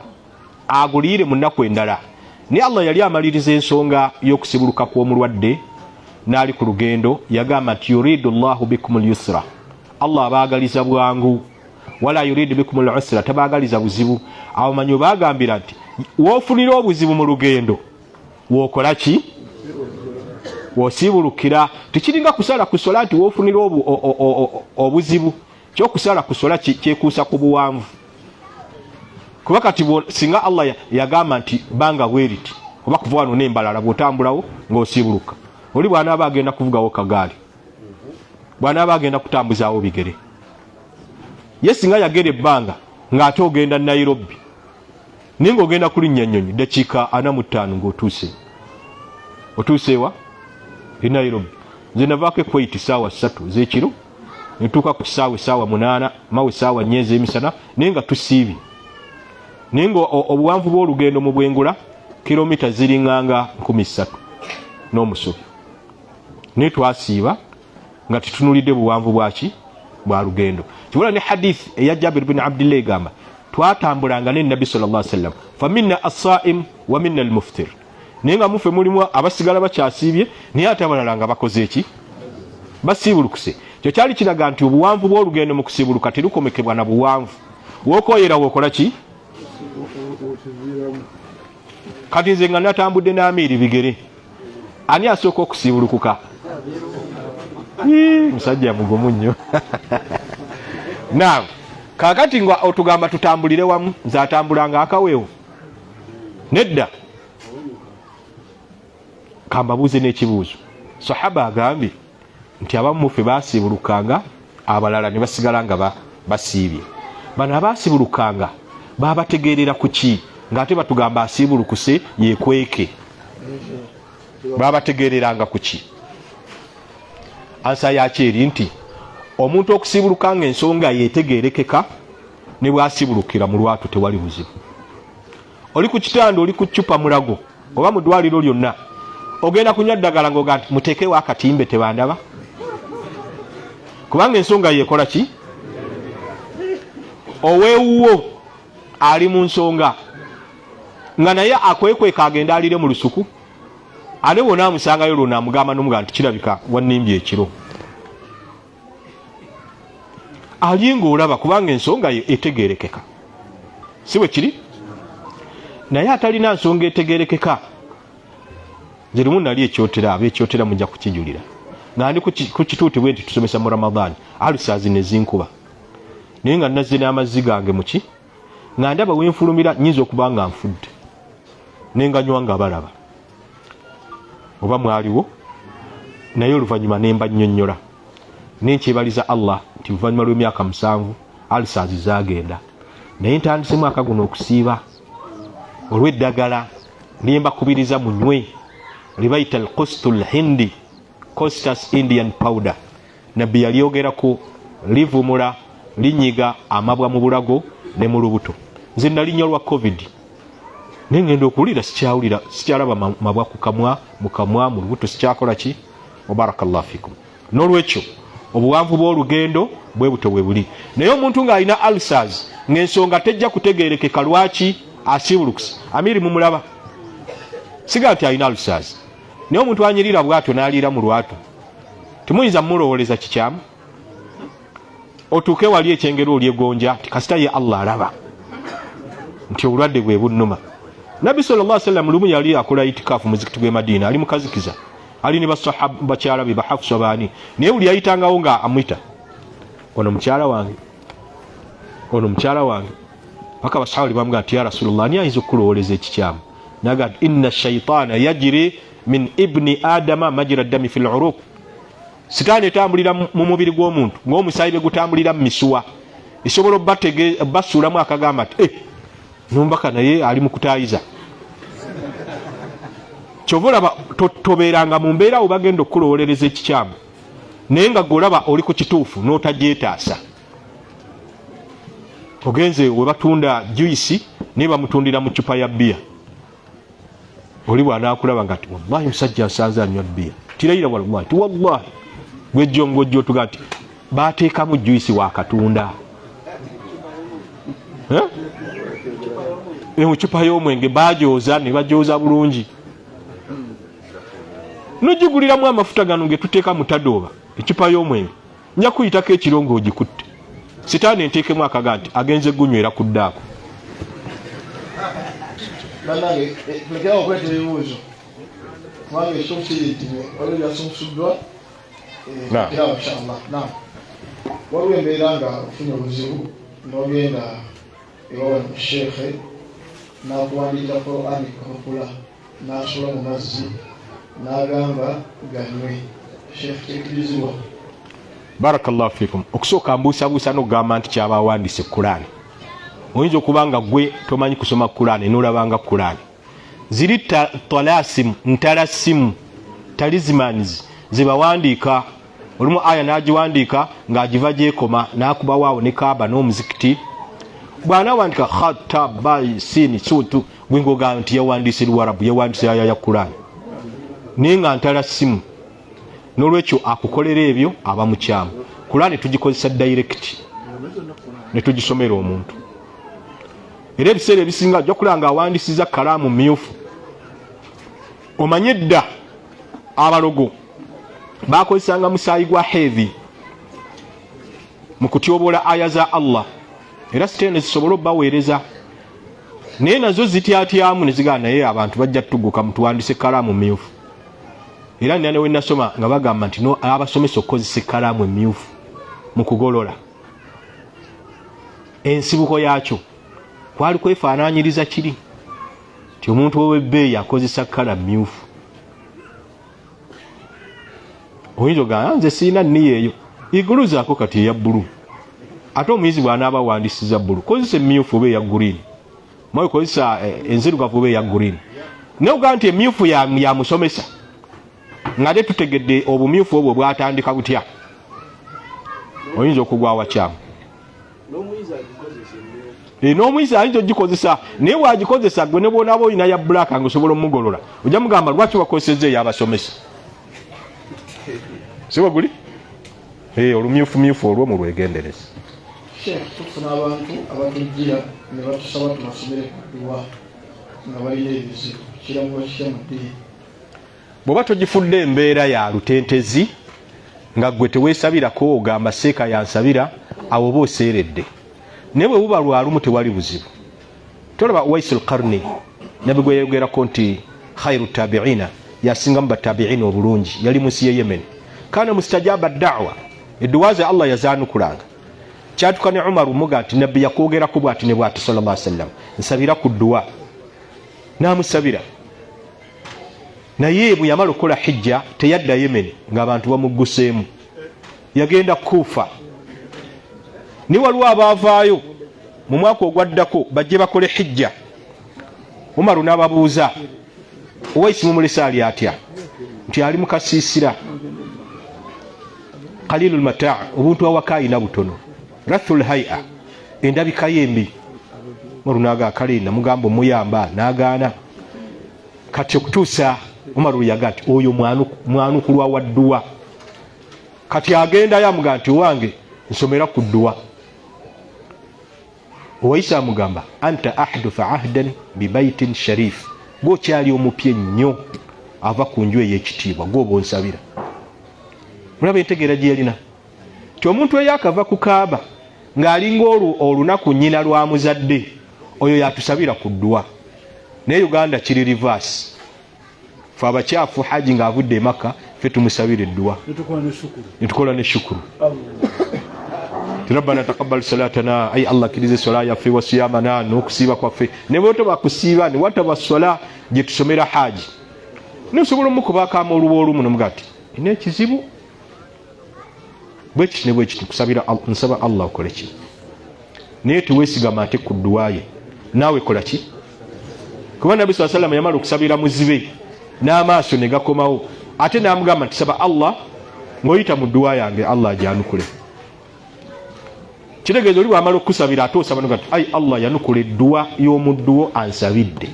agulire mu nnaku endala. Naye Allah yali amaliriza ensonga y'okusibuluka kw'omulwadde n'ali ku lugendo, yagamba nti yuridu Allahu bikumul yusra, Allah abaagaliza bwangu, wala yuridu bikumul usra, tabaagaliza buzibu. Awo manyi baagambira nti woofunira obuzibu mu lugendo wookola ki? Woosibulukira. Tekiringa kusala kusola nti woofunira obuzibu. Kyokusala kusola kyekuusa ku buwanvu. Kuba kati singa Allah yagamba nti banga weriti oba kuva wano n'embalala bw'otambulawo ng'osibuluka, oli bw'anaaba agenda kuvugawo kagaali, bw'anaaba agenda kutambuzaawo bigere, ye singa yagera ebbanga ng'ate ogenda Nairobi naye ng'ogenda kulinnya nnyonyi dakiika 45 ng'otuuse. Otuuseewa e Nairobi. Nze navaako Kuwait ssaawa 3 z'ekiro, netuuka ku kisaawe ssaawa 8 mawe ssaawa 4 ez'emisana, naye nga tusiibye. Naye nga obuwanvu bw'olugendo mu bwengula kilomita ziringanga 3,000 n'omusobi. Naye twasiiba nga tutunulidde buwanvu bwaki bwa lugendo. Kibula ne hadith eya Jabir bin Abdillah egamba twatambulanga ne Nabi sallallahu alaihi wasallam, fa minna as-sa'im wa minna al-muftir. Naye nga mufe mulimu abasigala bakyasiibye, naye ate abalala nga bakoze eki? Basiibulukuse. Kyo kyali kiraga nti obuwanvu bw'olugendo mu kusiibuluka terukomekebwa na buwanvu. Wookoyera wookola ki? Kati nze nga natambudde n'amiiri bigere, ani asooka okusiibulukuka? Musajja mugumu nnyo. Naam, kaakati nga otugamba tutambulire wamu, nze atambulanga akaweewo? Nedda. Kambabuuze n'ekibuuzo. Sahaba agambye nti abamu mufe baasiibulukanga, abalala ne basigala nga basiibye. Bano abaasiibulukanga babategeerera ku ki ng'ate batugamba asiibulukuse yeekweke babategeereranga ku ki? Ansa yaki eri nti omuntu okusiibuluka ng'ensonga yeetegeerekeka ne bw'asiibulukira mu lwatu tewali buzibu. Oli ku kitanda, oli ku ccupa mulago oba mu ddwaliro lyonna, ogenda kunywa ddagala ng'oga nti muteekewo akatimbe tebandaba, kubanga ensonga yeekola ki? Oweewuwo ali mu nsonga nga naye akwekweka agenda alire mu lusuku, ate wona amusangayo lwo naamugamba n'omugaa nti kirabika wannimbye ekiro. Ali ng'olaba kubanga ensonga ye etegeerekeka, si bwe kiri? Naye atalina nsonga etegeerekeka, nze lumu nali ekyotera, ab'ekyotera mujja kukijulira nga ndi ku kituuti bwe nti tusomesa mu Ramadhaani, alusaazi ne zinkuba, naye nga nazze n'amazzi gange muki nga ndaba wenfulumira nnyinza okuba nga nfudde nenganywa nga balaba oba mwaliwo, naye oluvannyuma ne mbannyonnyola nenkyebaliza Allah nti oluvannyuma lw'emyaka 7 alusaazi zaagenda, naye ntandise mwaka guno okusiiba olw'eddagala lye mbakubiriza munywe lye bayita al-Qustul Hindi, Costus Indian Powder. Nabbi yalyogerako, livumula, linyiga amabwa mu bulago ne mu lubuto. Nze nalinywa lwa COVID naye ngenda okuwulira sikyawulira, sikyalaba mabwa ku kamwa, mu kamwa, mu lubuto sikyakola ki? Wabarakallahu fikum. N'olwekyo obuwanvu bw'olugendo bwe buto bwe buli, naye omuntu ng'alina ulcers ng'ensonga tejja kutegeerekeka lwaki asiibulukuse. Amiri mumulaba siga nti alina ulcers, naye omuntu anyirira bw'atyo n'aliira mu lwatu temuyinza mumulowooleza kikyamu, otuuke wali ekyengero olyegonja nti kasita ye Allah alaba nti obulwadde bwe bunnuma. Nabbi sallallahu alaihi wasallam lumu yali akola itikaafu muzikiti gw'e Madiina, ali mukazikiza, ali ne basahaba bakyala be Hafsa baani, naye buli yayitangawo nga amwita ono mukyala wange, ono mukyala wange, paka basahaba bamugamba nti ya Rasulullah ani ayinza okulowooleza ekikyamu? Naga inna shaytaana yajri min ibni adama majra ddami fil uruq, sitaani etambulira mu mubiri gw'omuntu ng'omusaayi bwe gutambulira mu misuwa, esobola basuulamu akagamba nti numbaka naye ali mu kutaayiza. Kyova olaba tobeeranga mu mbeera wo bagenda okukulowolereza ekikyamu, naye nga gw'olaba oli ku kituufu n'otagyetaasa. Ogenze we batunda juice naye bamutundira mu ccupa ya bbiya, oli bw'anaakulaba nga ti wallahi musajja asanze anywa bbiya, tirayira wallahi ti wallahi gwejjongojjo tuga nti baateekamu juice waakatunda mu ccupa y'omwenge baajooza ne bajooza bulungi, nogiguliramu amafuta gano ge tuteeka mu tadooba eccupa y'omwenge, nja kuyitako ekiro ng'ogikutte, sitaani enteekemu akaga nti agenze gunywera ku ddaako. Bannange tulekerawo okwetera ebibuuzo kubanga ekyo kiritibwe waliwo byasunsuddwa inshallah. Naam, waliwo embeera nga ofunye obuzibu n'ogenda ewawa sheekhe n'akuwandiika Qur'an kapapula n'asula mu mazzi n'agamba ganywe, sheekhe kikkirizibwa? Barakallahu fikum. Okusooka mbuusabuusa n'okugamba nti kyaba awandiise Qur'an, oyinza okuba nga gwe tomanyi kusoma Qur'an n'olabanga Qur'an. Ziri talasimu, ntalasimu, talismans ze bawandiika, olumu aya n'agiwandiika ng'agiva gyekoma n'akubawo awo ne Kaaba n'omuzikiti, bw'anaawandika khata bai sini sutu gwe ng'ogamba nti yawandiise Luwarabu, yawandiise aya ya Qur'an, naye nga ntalasimu. N'olwekyo akukolera ebyo aba mukyamu. Qur'an tugikozesa direct ne tugisomera omuntu, era ebiseera ebisinga ajja kulanga awandiisiza kalaamu myufu. Omanye dda abalogo bakozesanga musaayi gwa heavy mu kutyoboola aya za Allah, era siteene zisobola obbaweereza, naye nazo zityatyamu ne zigamba naye abantu bajja tuguka mutuwandise kalaamu myufu. Era nane we nasoma nga bagamba nti no abasomesa okukozesa kalaamu emyufu mu kugolola, ensibuko yaakyo kwali kwefaanaanyiriza kiri nti omuntu w'ebbeeyi akozesa kala myufu. Oyinza ogamba nze siina nniyo eyo, iguluzaako kati eya bbulu, ate omuyizi bw'anaaba awandiisiza bbulu kozesa emmyufu oba eya guliini. moyo kozesa enzirugavu be ya green ne uganti emyufu ya musomesa ngade tutegedde obumyufu obwo bwatandika butya oyinza okugwa wakyama n'omuyisa ayinza ogikozesa naye bwagikozesa gwe ne bwonaba olina ya black ngaosobola omugolola ojja mugamba lwaki wakozesezza ey'abasomesa siba guli olumyufumyufu olwo mu lwegendereza tufuna abantu abatujjira ne batusaba tubasomere ku dduwa nga balina ebizibu kiramuba kikyamuddeeyi bw'oba togifudde embeera ya lutentezi nga gwe teweesabirako ogamba seeka yansabira awo oba oseeredde naye bwe buba lwalumu tewali buzibu tolaba Uwaisul Qarni nabi gwe yayogerako nti khairu tabiina yasingamu batabiina obulungi yali munsi ye Yemen kana mustajaba da'wa edduwa ze Allah yazaanukulanga kyatuka ne Umar muga nti nabbi yakwogerako bw'ati ne bw'ati sallallahu alaihi wasallam nsabira ku dduwa n'amusabira naye bwe yamala okukola hijja teyadda Yemen ng'abantu bamugguseemu yagenda Kufa ni waliwo abaavaayo mu mwaka ogwaddako bajje bakole hijja Umaru n'ababuuza Uwaisi mumulesa ali atya nti ali mukasiisira qalilul mataa obuntu awakaayina butono rathul hay'a endabika yembi Umaru n'agaa kale namugamba omuyamba n'agaana kati okutuusa Umaru yagaa nti oyo mwanukulwa wa dduwa kati agendayo amugaa nti wange nsomera ku dduwa Uwaisi amugamba anta ahdufa ahdan bibaitin sharif gwokyali omupya ennyo ava ku nju ey'ekitiibwa gwoba onsabira mulaba entegeera gye yalina ti omuntu eyakava ku Kaaba ng'alinga olunaku nnyina lwamuzadde oyo yatusabira ku dduwa naye Uganda kiri reverse fe abakyafu haji ng'avudde e Makka fe tumusabira edduwa netukola ne shukuru Rabbana taqabbal salatana ay Allah kirize swala yaffe wa siyamana n'okusiiba kwaffe ne bwe tobakusiiba ne wataba swala gye tusomera haji nosobola omukubaako oluba olumu nomugati ina ekizibu bwekiti ne bwekiti kusabira nsaba Allah okole ki naye teweesigama ate ku dduwa ye naawe kola ki kuba Nabbi sallallahu alayhi wa sallam yamala okusabira muzibe n'amaaso ne gakomawo ate n'amugamba nti saba Allah ng'oyita mu dduwa yange Allah agyanukule kitegeeza oli bw'amala okusabira ate osaba nti ayi Allah yanukula edduwa y'omudduwo ansabidde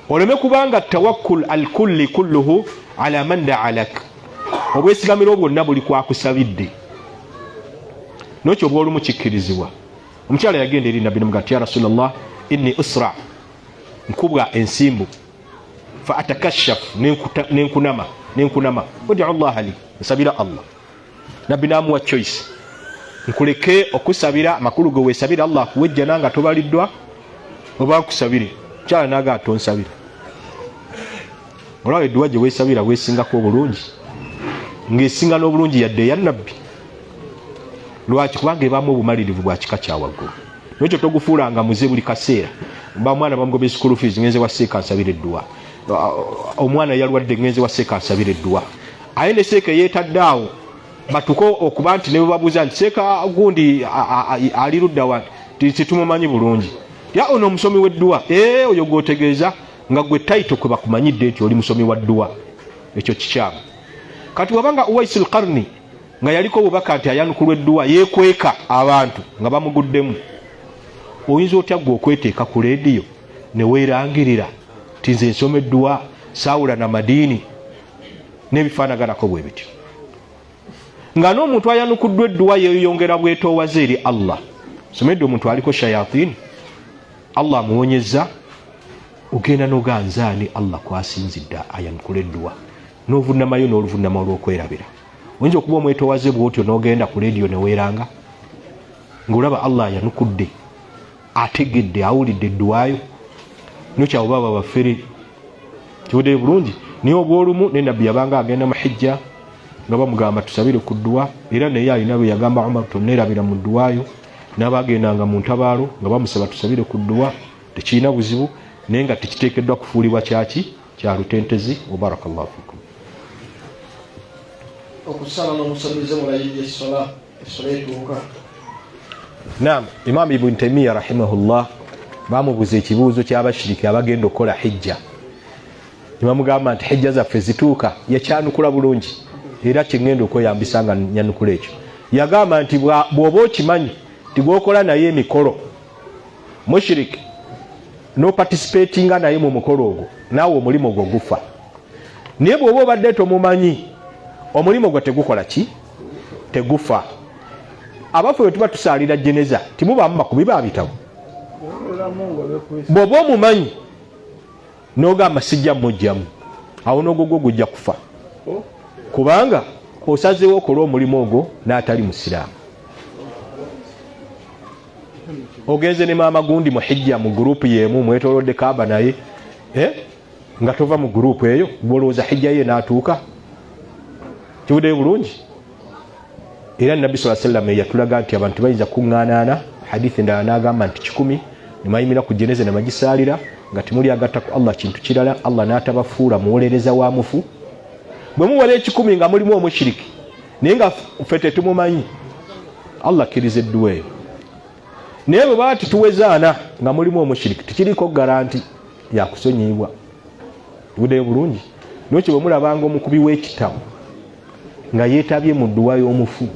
oleme kubanga tawakkul alkulli kulluhu ala man da'alak obwesigamiro bwonna buli kwakusabidde nokyo bw'olumu kikkirizibwa omukyala yagenda eri Nabbi n'amugamba ya Rasulallah inni usra nkubwa ensimbu fa atakashaf nenkunama ud'u Allah li nsabira Allah Nabbi n'amuwa choice nkuleke okusabira makulu go weesabira Allah kuwejja nanga tobaliddwa oba kusabire kyala naga atonsabira olwawe edduwa gye weesabira weesingako obulungi ng'esinga n'obulungi yadde ya Nabbi lwaki kubanga ebaamu obumalirivu bwa kika kya waggulu nekyo togufuulanga muze buli kaseera ba mwana bamugoba school fees ngenze wa seeka nsabira edduwa omwana yalwadde ngenze wa seeka nsabira edduwa aye ne seeka yeetaddaawo batuko okuba nti ne babuuza nti seeka gundi ali ludda wa titumumanyi bulungi ya ono omusomi w'edduwa oyo gw'otegeeza nga gwe tayito kwe bakumanyidde nti oli musomi wa dduwa ekyo kikyamu kati wabanga Uwaisul Qarni nga yaliko obubaka nti ayanukulwa edduwa yeekweka abantu nga bamuguddemu oyinza otya gwe okweteeka ku leediyo ne weerangirira ti nze nsoma edduwa saawula na madiini n'ebifaanaganako bwe bityo nga n'omuntu ayanukuddwa edduwa yeeyongera bwetoowaze eri Allah somedde omuntu aliko shayatini Allah amuwonyezza ogenda n'oganzaani Allah kwasinzidde ayanukula edduwa n'ovunamayo n'oluvunama olw'okwerabira oyinza okuba omwetoowaze bw'otyo n'ogenda ku leediyo ne weeranga ng'olaba Allah ayanukudde ategedde awulidde edduwayo nokyawo baba baffere kibudde bulungi naye obw'olumu ne Nabbi yabanga agenda mu hijja nga bamugamba tusabire ku dduwa era naye alina bwe yagamba Umar tonneerabira mu dduwayo n'abagendanga mu ntabaalo nga bamusaba tusabire ku dduwa tekirina buzibu naye nga tekiteekeddwa kufuulibwa kyaki kya lutentezi wa barakallahu fikum okusala n'omusomize mulayidde essola etuuka naam Imam Ibn Taymiyyah rahimahullah bamubuza ekibuuzo ky'abashiriki abagenda okukola hijja ne bamugamba nti hijja zaffe zituuka yakyanukula bulungi era kyengenda okweyambisa nga nyanukula ekyo yagamba nti bw'oba okimanyi tigwokola naye emikolo mushiriki no participatinga naye mu mukolo ogwo naawe omulimu gwo gufa naye bw'oba obadde tomumanyi omulimu gwo tegukola ki tegufa abaffe bwe tuba tusaalira jeneza timubaamu makubi baabitawo bw'oba omumanyi n'ogamba sijja mujjamu awo n'ogwo gujja kufa kubanga osazeewo okola omulimu ogwo n'atali musiraamu ogenze ne maama gundi mu hijja mu gurupu yeemu mwetolodde kaaba naye nga tova mu gurupu eyo gwolowooza hijja ye n'atuuka kibuddeyo bulungi era nabbi saa sallam yatulaga nti abantu bayinza kuŋŋaanaana hadithi endala n'agamba nti 10 ne mayimira ku jeneza ne magisaalira nga temuli agatta ku Allah kintu kirala Allah n'atabafuula muwolereza wa mufu bwe muwala 10 nga mulimu omushiriki naye nga ffe tetumumanyi Allah akkiriza edduwa eyo naye bwe baba tituwezaana nga mulimu omushiriki tikiriko garanti yakusonyiyibwa buddeyo bulungi nokyo bwe mulabanga omukubi w'ekitabo nga yeetabye mu dduwa y'omufu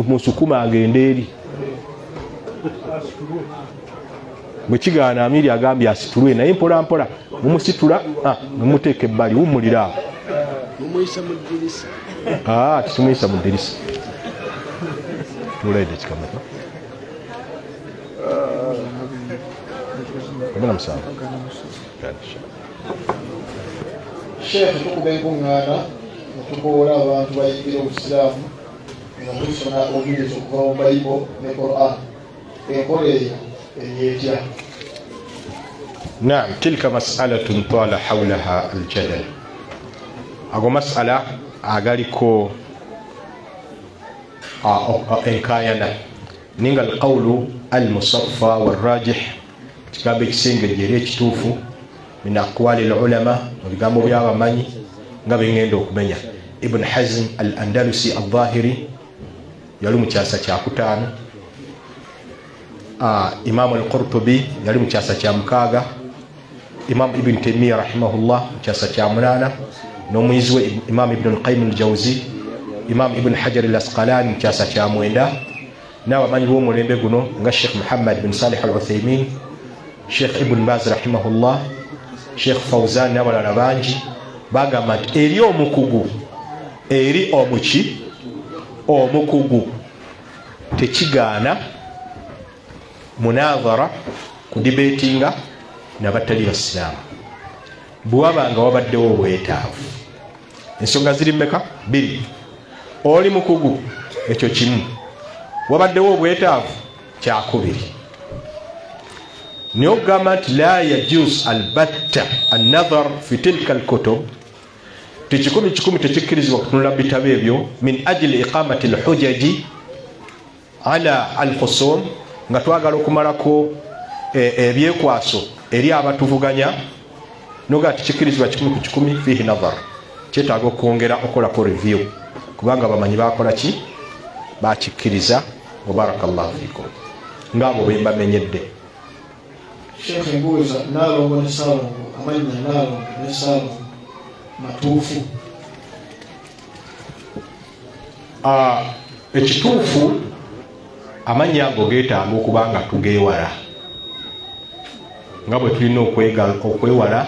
musukuma agenda eri bwe kigaana amiri agambye asitulwe naye mpola mpola mumusitula mumuteeka ebbali wumulira awo titumuyisa mu ddirisa tuleede kikameka Sheikh tukuba enkuŋŋaana netukoola abantu bayingira obusiraamu nga tusoma obujulizi okuva mu Bayibuli ne Quran enkola eyo eyeetya نعم تلك مسألة طال حولها الجدل أقو مسألة أقالكو إنكاينا نيغا القول المصفى والراجح تكابك سينغ جيريك توفو من أقوال العلماء وبيقاموا بيها ماني نغابي نغيندو كمانيا ابن حزم الأندلسي الظاهري يلوم تشاسا تشاكوتان إمام القرطبي يلوم تشاسا تشامكاغا إمام ابن تيمية رحمه الله تشاسا تشامنانا نوميزوي إمام ابن القيم الجوزي إمام ابن حجر الأسقلاني تشاسا تشامويندا ناوى من يوم وليمبغنو الشيخ محمد بن صالح العثيمين شيخ ابن باز رحمه الله شيخ فوزان ناوى لنبانجي باغامات إري أمكوغو إري أموشي أمكوغو تشيغانا munadhara kudibetinga nabatali basilamu bwabanga wabaddewo obwetaavu ensonga ziri mmeka 2 oli mukugu ekyo kimu wabaddewo obwetaavu kyakubiri niyo gamba nti la yajuz albatta annadhar fi tilka alkutub tikikumi tekikkirizibwa kutunula bitabo ebyo min ajli iqamati alhujaji ala alkhusum nga twagala okumalako ebyekwaso eri abatuvuganya noga tikikirizibwa 10 fihi nazar kyetaaga okwongera okolako review kubanga bamanyi bakola ki bakikkiriza wabarakallahu fikum ngabo bembamenyedde Sheikh mbuuza nalongo ne salongo amanya nalongo ne salongo matuufu ekituufu amanya ago geetaaga okuba nga tugeewala nga bwe tulina okwewala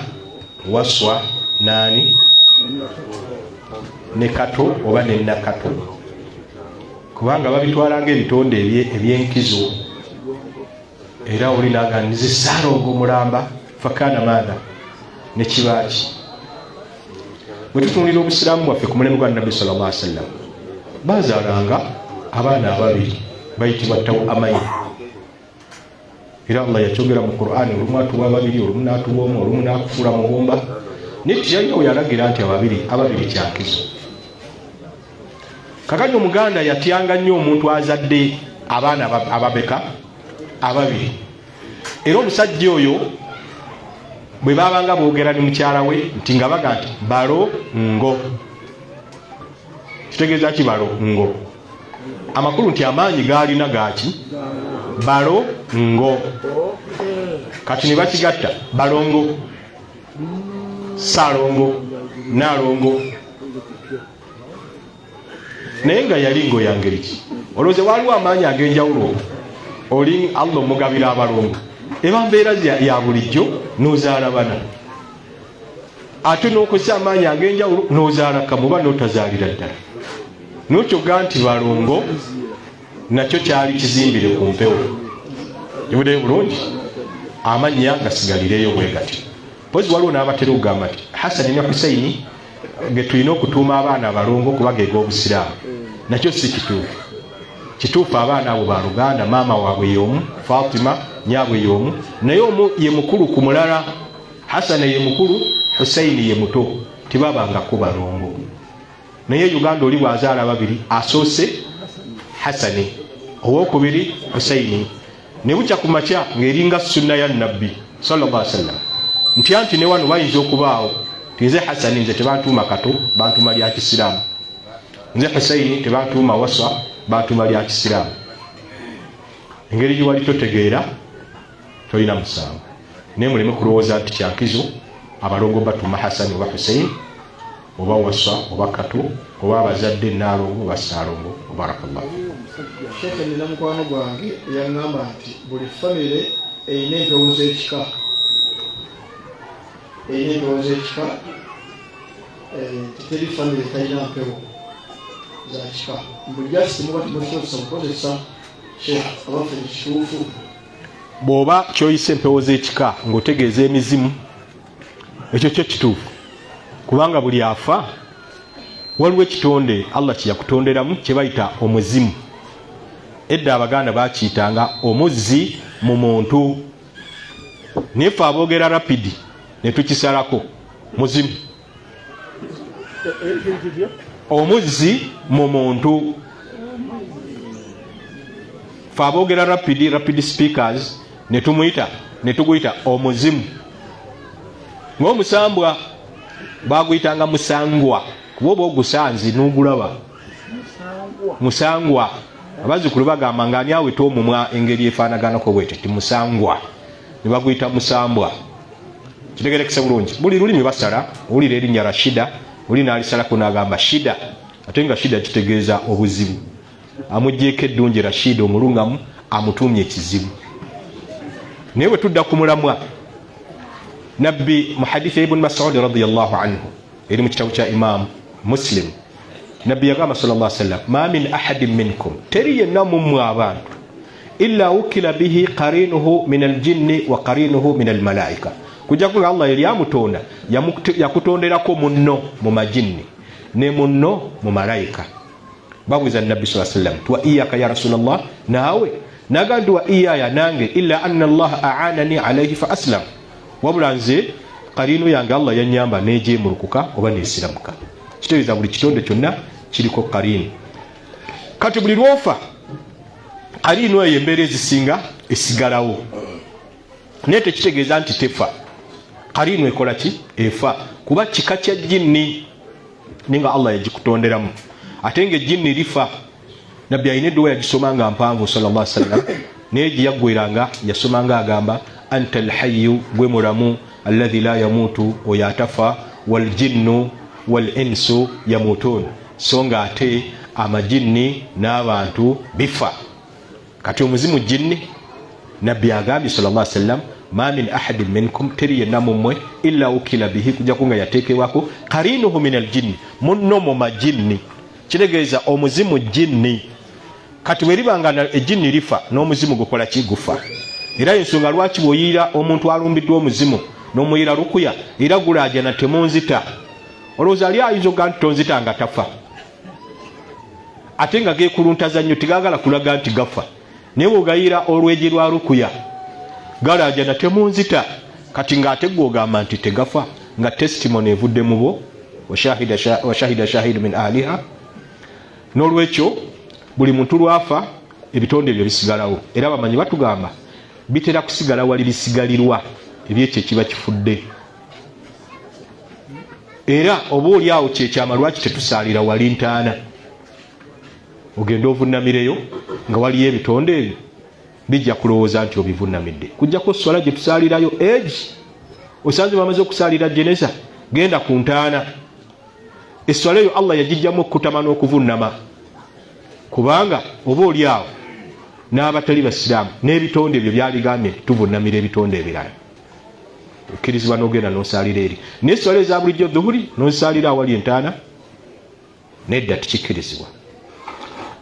waswa naani ne kato oba ne nakato kubanga babitwala ng'ebitonde ebyenkizo era olinaga nizisaalongo mulamba fakana maada ne kibaaki bwe tutunulira obusiraamu bwaffe ku mulembe gwa nabbi sallallahu alaihi wasallam bazaalanga abaana ababiri bayitibwa tawu amayi era Allah yakyogera mu Qur'an olumu atuwa babiri olumu n'atuwa omu olumu n'akufuula mugumba netiyalinawo yalagira nti ababiri kyakizo kakati omuganda yatyanga nnyo omuntu azadde abaana ababeka ababiri era omusajja oyo bwe babanga boogera ne mukyala we nti nga baga nti balo ngo kitegeeza ki balo ngo amakulu nti amaanyi gaalina gaaki balo ngo kati ne bakigatta balongo salongo nalongo naye nga yali ngo yangeri ki olowooza waliwo amaanyi ag'enjawulo oli Allah omugabira abalongo eba mbeera ya bulijjo n'ozaala bana ate n'okozesa amaanyi ag'enjawulo n'ozaala kamuba n'otazaalira ddala n'okyoga nti balongo nakyo kyali kizimbire ku mpewo ibudeyo bulungi amannya gasigalireyo bwe gati pozi waliwo n'abatera okugamba nti Hasani ne Husaini ge tulina okutuuma abaana abalongo kuba ge g'obusiraamu nakyo si kituufu. Kituufu abaana abo ba Luganda, maama waabwe y'omu, Fatima nyaabwe y'omu, naye omu ye mukulu ku mulala. Hasani ye mukulu, Husaini ye muto, tibabangako balongo. Naye Uganda oli bw'azaala babiri, asoose Hasani, owokubiri Husaini. Ne bukya ku makya ng'eringa sunna ya Nabbi sallallahu alaihi wasallam nti anti ne wano bayinza okubaawo nze Hasani nze tebantuuma kato, bantuma lya Kisiraamu, nze Husaini tebantuuma Waswa, bantuma lya Kisiraamu. Engeri gye wali totegeera tolina musango, naye muleme kulowooza nti kyankizo abalongo batuma Hasani oba Husaini oba Waswa oba kato oba abazadde naalongo oba saalongo. Barakallahu. Sheikh nina mukwano gwange yaŋŋamba nti buli famire eyina empewo z'ekika, teri famire talina mpewo za kika. Buli gyasi temuba temusobola kukozesa Sheikh abaffe ekituufu. Bw'oba kyoyisa empewo z'ekika ng'otegeeza emizimu, ekyo kyo kituufu, kubanga buli afa waliwo ekitonde Allah kye yakutonderamu kye bayita omuzimu. Edda Abaganda bakiyitanga omuzzi mu muntu, naye ffe aboogera rapidi ne tukisalako muzimu. Omuzzi mu muntu, ffe aboogera rapid speakers ne tuguyita omuzimu. Ng'omusambwa baguyitanga musangwa, kuba oba ogusanzi n'ogulaba musangwa. Abazzukulu bagamba nga ani aweta omumwa engeri efaanaganako bwete ti musangwa, ne baguyita musambwa. Kitegerekese bulungi. Buli lulimi basala, owulira erinnya Rashida, oli n'alisalako n'agamba Shida, ate nga Shida kitegeeza obuzibu. Amuggyeko eddungi Rashida omulungamu, amutuumye ekizibu. Naye bwe tudda ku mulamwa, Nabbi mu hadithi ya Ibn Mas'ud radiyallahu anhu eri mu kitabu kya Imam Muslim, Nabbi yagamba sallallahu alaihi wasallam, ma min ahadin minkum, teri yenna mummwe abantu, illa ukila bihi qarinuhu min aljinni wa qarinuhu min almalaika, kujja kuba Allah yali amutonda yakutonderako munno mu majinni ne munno mu malaika. Babuuza Nabbi sallallahu alaihi wasallam, wa iyaka ya Rasulullah, naawe? Nagandi wa iyaya nange, illa anna Allah a'anani alayhi fa aslam, wabula nze qarinu yange Allah yanyamba nejeemulukuka oba nesiramuka. Kitegeeza buli kitonde kyonna kiriko qarinu. Kati buli lwofa qarinu eyo embeera ezisinga esigalawo, naye tekitegeeza nti tefa. Qarinu ekola ki? Efa, kuba kika kya jjinni ninga Allah yagikutonderamu, ate nga ejjinni lifa. Nabbi alina edduwa yagisoma nga mpanvu sallallahu alaihi wasallam, naye gye yaggweranga yasomanga agamba anta alhayyu, gwe mulamu, alladhi la yamuutu, oyo atafa, waljinnu walinsu yamuutun, so nga ate amajinni n'abantu bifa. Kati omuzimu jinni, Nabbi agambye sallallahu alaihi wasallam, ma min ahadin minkum, teri yenna mummwe, illa ukila bihi, kujja kunga yateekebwako qarinuhu min aljinni, munno mu majinni. Kitegeeza omuzimu jinni. Kati weribanga ejinni lifa n'omuzimu gukola ki? Gufa. Era ensonga lwaki bw'oyiira omuntu alumbiddwa omuzimu n'omuyira rukuya era gulaajana temunzita, olowooza ali ayinza okuga nti tonzita nga tafa, ate nga geekuluntaza nnyo tegaagala kulaga nti gafa. Naye bw'ogayiira olwegi lwa rukuya galaajana temunzita, kati ng'ate gw'ogamba nti tegafa, nga testimony evudde mu bo, washahida shahidu min ahliha. N'olwekyo buli muntu lwafa ebitonde ebyo bisigalawo, era bamanyi batugamba bitera kusigala wali bisigalirwa ebyekyo ekiba kifudde. Era oba oli awo kyekyama lwaki tetusaalira wali ntaana, ogenda ovunnamireyo nga waliyo ebitonde ebyo. bijja kulowooza nti obivunamidde. Kujjako swala gye tusaalirayo egi osanze bamaze okusaalira jeneza genda ku ntaana. Esswala eyo Allah yagijjamu okutama n'okuvunama, kubanga oba oli awo n'abatali basiraamu n'ebitonde ebyo byaligambye tuvunamira ebitonde ebirala, okkirizibwa n'ogenda n'osaalira eri. Naye esswala eza bulijjo dhuhuri n'osaalira awali entaana nedda tikikkirizibwa.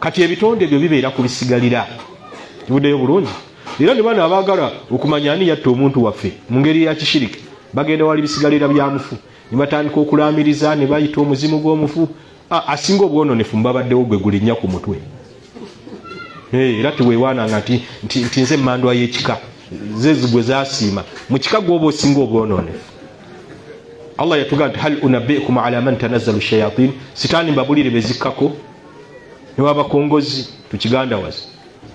Kati ebitonde ebyo bibeera kubisigalira. Kibuddeyo bulungi. Era ne bano abaagala okumanya ani yatta omuntu waffe mu ngeri ya kishiriki bagenda wali bisigalira bya mufu ne batandika okulaamiriza ne bayita omuzimu gw'omufu. Asinga obwononefu mbabaddewo gwe gulinnya ku mutwe. Era teweewaananga nti nze emmandwa y'ekika zeezi gwe zaasiima mu kika gw'oba osinga obwononefu. Allah yatugamba nti hal unabbi'ukum ala man tanazzalu shayatin, sitaani mbabulire bezikkako ne wabakongozi tukigandawaza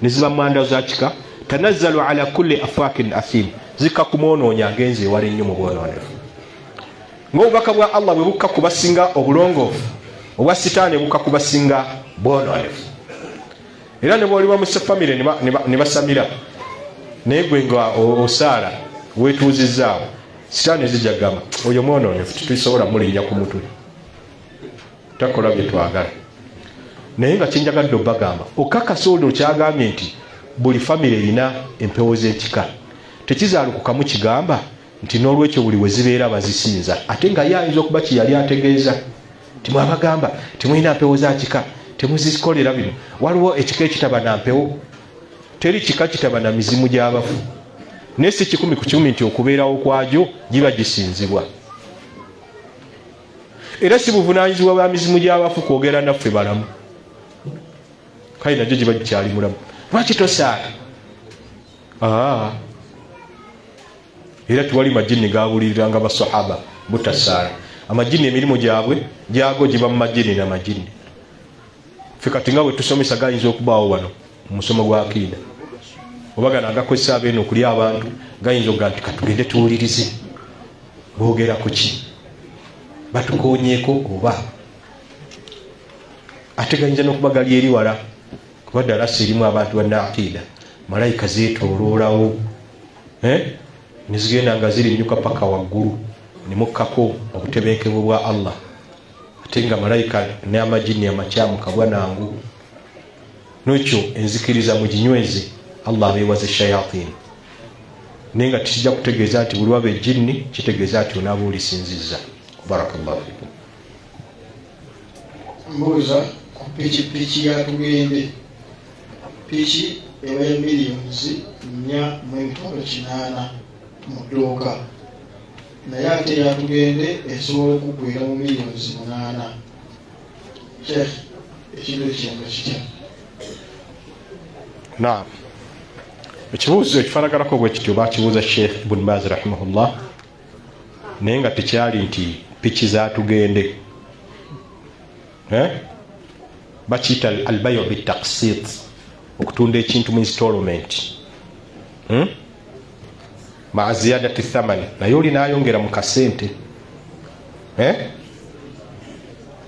ne ziba mmanda za kika. Tanazzalu ala kulli afakin athim, zikka ku mwonoonyi agenze ewala ennyo mu bwononefu. Ng'obubaka bwa Allah bwe bukka kubasinga obulongoofu, obwa sitaani bukka kubasinga bwononefu. Era ne bw'oliba mu famire ne basamira naye gwe nga osaala weetuuzizzaawo, sitaani zijja gamba oyo mwononefu tetusobola mulinnya ku mutwe, takola bye twagala. Naye nga kyenjagadde obbagamba okakasa olwo kyagambye nti buli famire erina empewo z'ekika, tekizaalukukamu kigamba nti n'olwekyo buli we zibeera bazisinza, ate nga ye ayinza okuba kye yali ategeeza nti mwabagamba temulina mpewo za kika temuzikolera bino. Waliwo ekika ekitaba na mpewo, teri kika kitaba na mizimu gy'abafu, naye si 100% nti okubeerawo kwagyo giba gisinzibwa. Era si buvunaanyizibwa bwa mizimu gy'abafu kwogera naffe balamu, kale nagyo giba gikyali mulamu. Lwaki tosaala? Era tiwali majini gabuliranga basahaba butasaala. Amajini emirimu gyabwe gyago giba mu majini na majini. Ffe kati nga bwe tusomesa gayinza okubaawo wano mu musomo gwa akiida, oba gano agakozesa abeeno okuli abantu gayinza okuga nti katugende tuwulirize boogera ku ki, batukoonyeeko oba ate gayinza n'okuba gali eri wala, kuba ddala serimu abantu banna akiida malayika zeetooloolawo ne zigenda nga zirinnyuka paka waggulu ne mukkako obutebenkevu bwa Allah, ate nga malayika n'amajini amakyamu kabwanangu. N'ekyo enzikiriza mu ginyweze Allah abeewaze shayatin, naye nga tikijja kutegeeza nti buli waba ejjini kitegeeza nti onaaba olisinzizza. Barakallahu fikum. Mbuuza ku pikipiki yatugende, piki eba ya miliyoni 4.8 mu dduuka, naye ate yatugende esobola okugwira mu miliyoni 8. Sheikh, ekintu ekyenga kitya? Naam, ekibuuzo ekifanaganako bwe kityo bakibuuza Sheikh Ibn Baz rahimahullah, naye nga tekyali nti piki zaatugende. Bakiyita albayo bitaqsit, okutunda ekintu mu installment maa ziyadati thamani, naye oli naayongera mu kasente.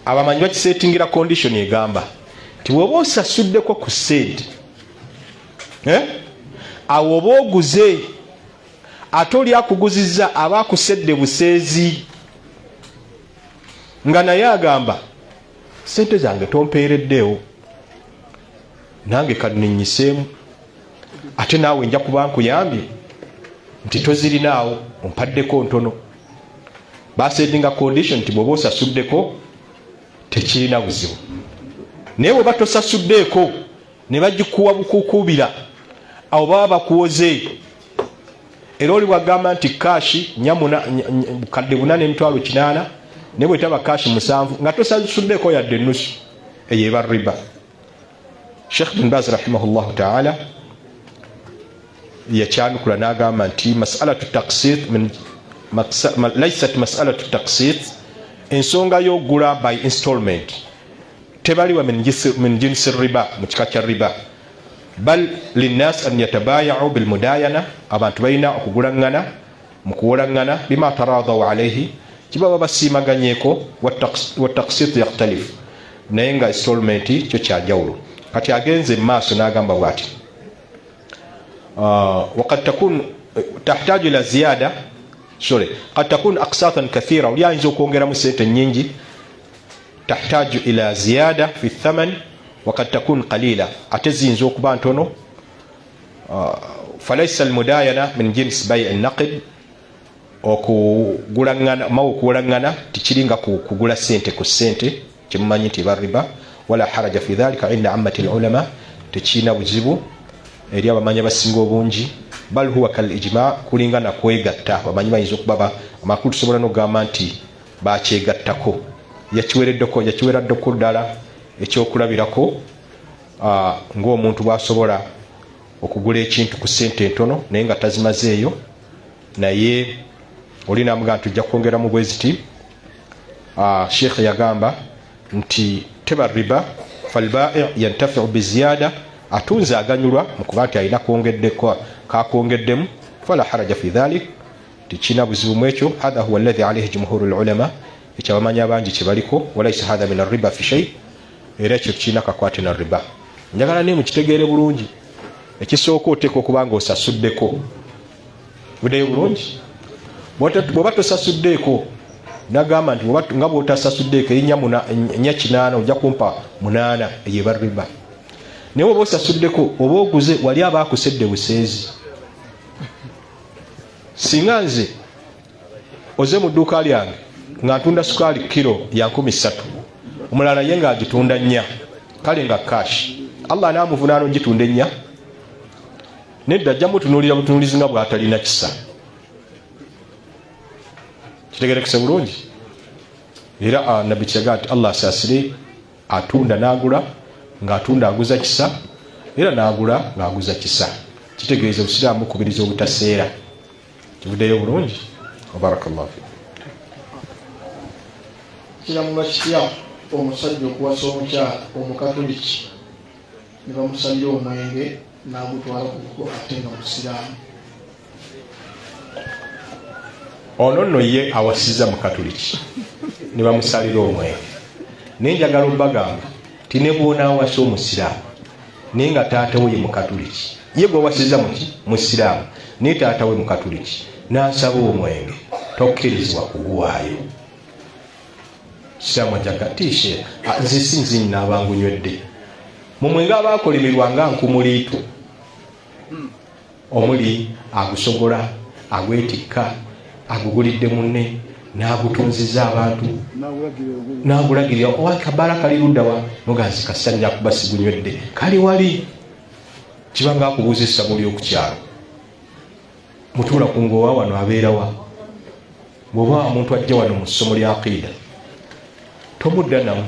Abamanyi bakisetingira condition egamba nti bw'oba osasuddeko ku sente awo oba oguze ate oli akuguzizza aba akusedde buseezi, nga naye agamba sente zange tompeereddeewo, nange kaninyiseemu, ate naawe nja kuba nkuyambye nti tozirinaawo ompaddeko ntono. Basettinga condition nti bw'oba osasuddeko tekirina buzibu, naye bw'oba tosasuddeeko ne bagikuwa bukukubira, awo baba bakuwoze. Era oli bwagamba nti kaashi kadde 4,800 ne bwetaba kaashi 7 nga tosasuddeeko yadde ennusu, eyo eba riba. Sheikh Ibn Baz rahimahullahu ta'ala yakyanukula n'agamba nti mas'alatu taqsit laysat mas'alatu taqsit, ensonga y'ogula by installment tebaliwa min jinsi riba, mu kika kya riba. Bal linnas an yatabaya'u bil mudayana, abantu balina okugulaŋŋana mu kuwolaŋŋana bima taradhaw alayhi, kiba babasiimaganyeeko. Wa taqsit yakhtalif, naye nga installment kyo kyanjawulo. Kati agenze mu maaso n'agamba bw'ati وقد تكون تحتاج إلى زيادة قد تكون أقساطا كثيرة وليانزو كونغرا مسيت نينجي تحتاج إلى زيادة في الثمن وقد تكون قليلة أتزينزو كبانتونو فليس المداينة من جنس بيع النقد okugulangana mawo kulangana tichiringa kugula sente ku sente kimanyi tibarriba wala haraja fi dhalika inda ammati ulama tichina buzibu eri abamanyi basinga obungi bal huwa kal ijma kulingana kwegatta bamanyi bayinza okubaba amakulu tusobola nogamba nti bakyegattako yakiweraddeko ddala ekyokulabirako ng'omuntu bw'asobola okugula ekintu ku sente entono naye nga tazimazeeyo naye olina amuga nti ojja kwongera mu bweziti sheikh yagamba nti teba riba falbai yantafiu biziyada atunze aganyulwa mukuba nti alina kakongeddemu fala haraja fi dhalik tikina buzibu mwekyo hadha huwa alladhi alayhi jumhuru lulama ekyo abamanyi abangi kyebaliko walaisa hadha min arriba fi shay era ekyo tukirina kakwate na riba njagala ne mukitegeere bulungi ekisooka oteeka okuba nga osasuddeko buddeyo bulungi bw'oba tosasuddeeko nagamba nti nga bw'otasasuddeeko enya 8 ojja kumpa 8 eyeba riba naye oba osasuddeko oba oguze wali aba akusedde buseezi singa nze oze mu dduuka lyange nga ntunda sukaali kilo ya 13 omulala ye nga agitunda 4 kale nga cash Allah naamuvunaano gitunda 4 nedda ajja mutunuulira butunuulizi nga bw'atalina kisa kitegerekese bulungi era nabbi kyagaa nti Allah asaasire atunda n'agula ng'atunda aguza kisa era n'agula ng'aguza kisa kitegeeza obusiraamu bukubiriza obutaseera kivuddeyo bulungi wabarakallahu fi kiramula kitya omusajja okuwasa omukyala omukatoliki ne bamusalira omwenge n'agutwala ku buko ate nga musiraamu ono nno ye awasiza mu katoliki ne bamusalira omwenge naye njagala obagamba ti ne bw'onaawasa omusiraamu naye nga taata we ye mu katoliki ye gw'owasiza muki musiraamu naye taata we mu katoliki n'asaba omwenge tokkirizibwa kuguwaayo siraamu ajaga tiishe nze si nzinyi n'abangunywedde mu mwenge abaakolemerwa nga nkumuliitu omuli agusogola agwetikka agugulidde munne n'agutunziza abantu n'agulagirira owakabaala kali luddawa noganzi kasanja akuba sigunywedde kali wali kibanga akubuuza essabo ly'okukyalo mutuula ku ngoowa wano abeerawa bw'oba omuntu ajja wano mu ssomo lya aqiida tomudda namu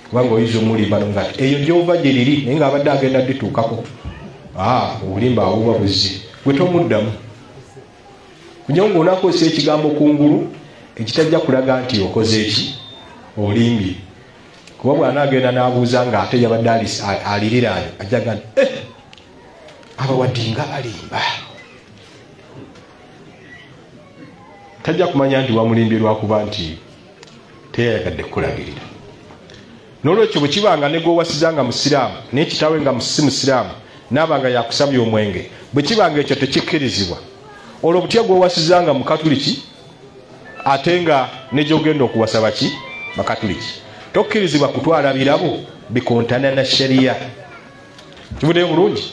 kubanga oyinza omulimbano nga eyo gy'ova gye liri naye ng'abadde agenda dituukako obulimba awuba buzzi gwe tomuddamu kunywa ng'onaakozesa ekigambo kungulu ekitajja kulaga nti okoze eki olimbye kuba bw'anaagenda n'abuuza nga ate yabadde aliriraanye ajjaga nti abawadinga alimba tajja kumanya nti wamulimbye lwakuba nti teyayagadde kukulagirira n'olwekyo bwe kibanga ne gw'owasizanga musiraamu naye kitaawe nga si musiraamu naabanga yakusabya omwenge bwe kibanga ekyo tekikkirizibwa olwo butya gw'owasizanga mu katuliki ate nga nejogenda okuwasa baki bakatuliki tokkirizibwa kutwala birabo bikontana na shariya kivuddeyo bulungi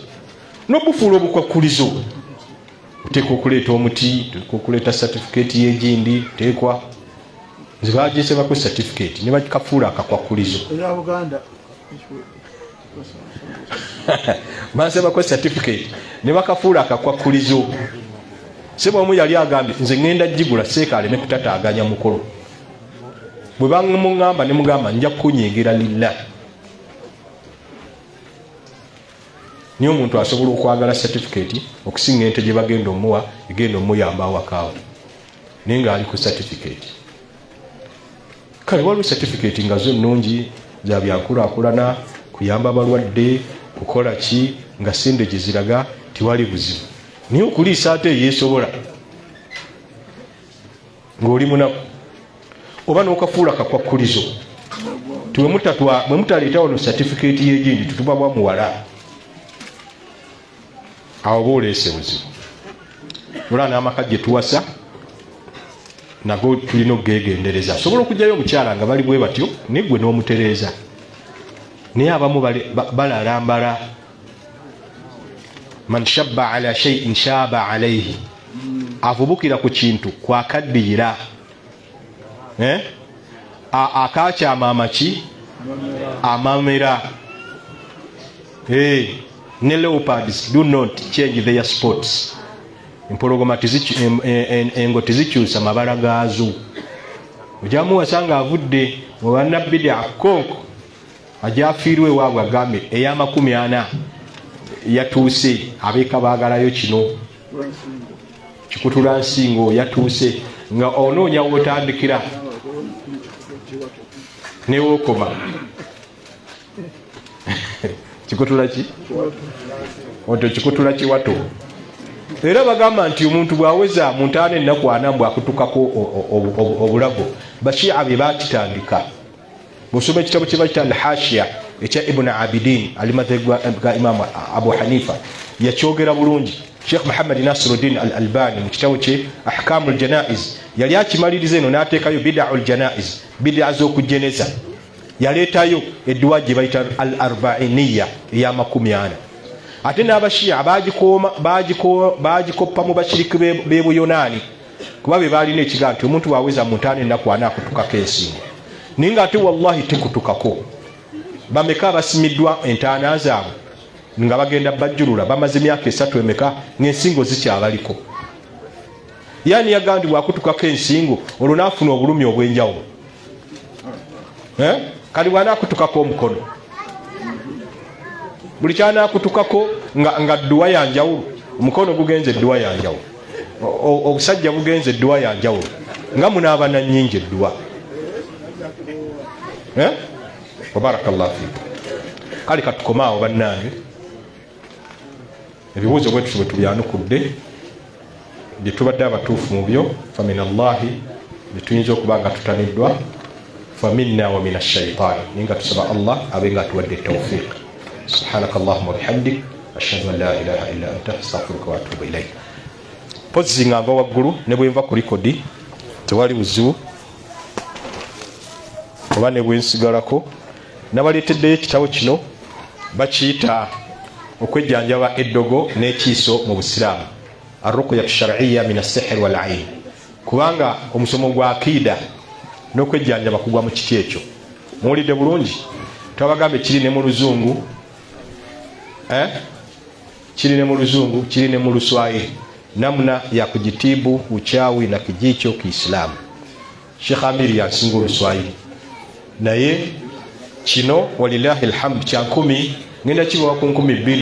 n'obufuula obukwakkulizo oteekwa okuleeta omuti oteekwa okuleeta satifikeeti y'egindi teekwa nze baginsebako satifikeeti ne bakafuula akakwakkulizo bansebako satifikeeti ne bakafuula akakwakkulizo sebwamu yali agambye nze ngenda gigula seeka aleme kutataaganya mukolo bwe bamuŋŋamba ne mugamba nja kukunyiigira lillah niyo omuntu asobola okwagala satifikeeti okusinga ente gye bagenda omuwa egenda omuyamba awakaawo naye nga ali ku satifikeeti kale waliwo satifikeeti nga zo nnungi za byankulaakulana kuyamba abalwadde kukola ki nga sente gye ziraga tiwali buzibu naye okuliisa ate eyeesobola ng'oli munaku oba n'okafuula kakwakkulizo tiwe mutaleeta wano satifikeeti y'egindi tutubabwa muwala awo boolese buzibu. Olwa n'amaka gye tuwasa nago tulina okugegendereza. Sobola okujjayo omukyala nga bali bwe batyo niggwe n'omutereeza, naye abamu balalambala. Man shabba ala shay'in shaba alayhi, avubukira ku kintu kwakaddiyira. Akakyama amaki amamera. Ne leopards do not change their spots. Empologoma engo tezikyusa mabala gaazo. Ojamu wasanga avudde mu bannabbidia konko ajafiirwe waabwe agambe ey'amakumi 40 yatuuse, abeeka baagalayo kino kikutula nsingo yatuuse, nga onoonya wotandikira newookoma. Kikutula ki? Oto kikutula kiwato. Era bagamba nti omuntu bw'aweza mu ntaano ennaku 40 bwakutukako obulago. Bashia be bakitandika. Busome ekitabo kye bayita Al-Hashiya ekya Ibn Abidin alimadhehebu ga Imam Abu Hanifa yakyogera bulungi. Sheikh Muhammad Nasiruddin Al-Albani mu kitabo kye Ahkamul Janaiz yali akimaliriza eno n'ateekayo bid'ul janaiz, bid'a z'okujjeneza. Yaleetayo edduwa gye bayita Al-Arba'iniya ey'amakumi 40. Ate n'abashia bagikoppa mu bashiriki b'e Buyonaani, kuba be baalina ekigambo nti omuntu bw'aweza mu ntaano ennaku 40 akutukako ensingo. Naye nga ate wallahi tekutukako. Bameka abasimiddwa entaana zaabwe nga bagenda bajjulula bamaze emyaka 3 emeka ng'ensingo zikyabaliko. Yani yagamba bwakutukako ensingo olwo naafuna obulumi obw'enjawulo. Kali bw'anaakutukako omukono, buli ky'anaakutukako nga dduwa yanjawulo, omukono gugenze dduwa yanjawulo, obusajja bugenze dduwa yanjawulo, nga munaabana nnyingi edduwa. Wabarakallahu fiikum. Kale katukomaawo bannange, ebibuuzo bwe tutyo bwe tubyanukudde bye tubadde abatuufu mu byo, faminallahi bye tuyinza okuba nga tutaniddwa, faminna wa mina shaitaani, naye nga tusaba Allah abe nga atuwadde tawfiq. Subhanakallahumma wa bihamdik ashhadu an la ilaha illa anta astaghfiruka wa atubu ilayk. Pozi nga nva waggulu ne bwe nva ku likodi tewali buzibu, oba ne bwe nsigalako. Nabaleeteddeyo ekitabo kino bakiyita okwejjanjaba eddogo n'ekiiso mu Busiraamu, Ar-Ruqya Ash-Shar'iyya min as-Sihr wal-Ayn, kubanga omusomo gwa akiida n'okwejjanjaba kugwa mu kiti ekyo. Muwulidde bulungi? Twabagambe kiri ne mu Luzungu, kiri ne mu Luzungu, kiri ne mu Luswahili, namna ya kujitibu uchawi na kijicho Kiislamu. Sheikh Amiri yasinga Oluswahili, naye kino walillahi alhamd kya 10 ngenda kibawa ku 12.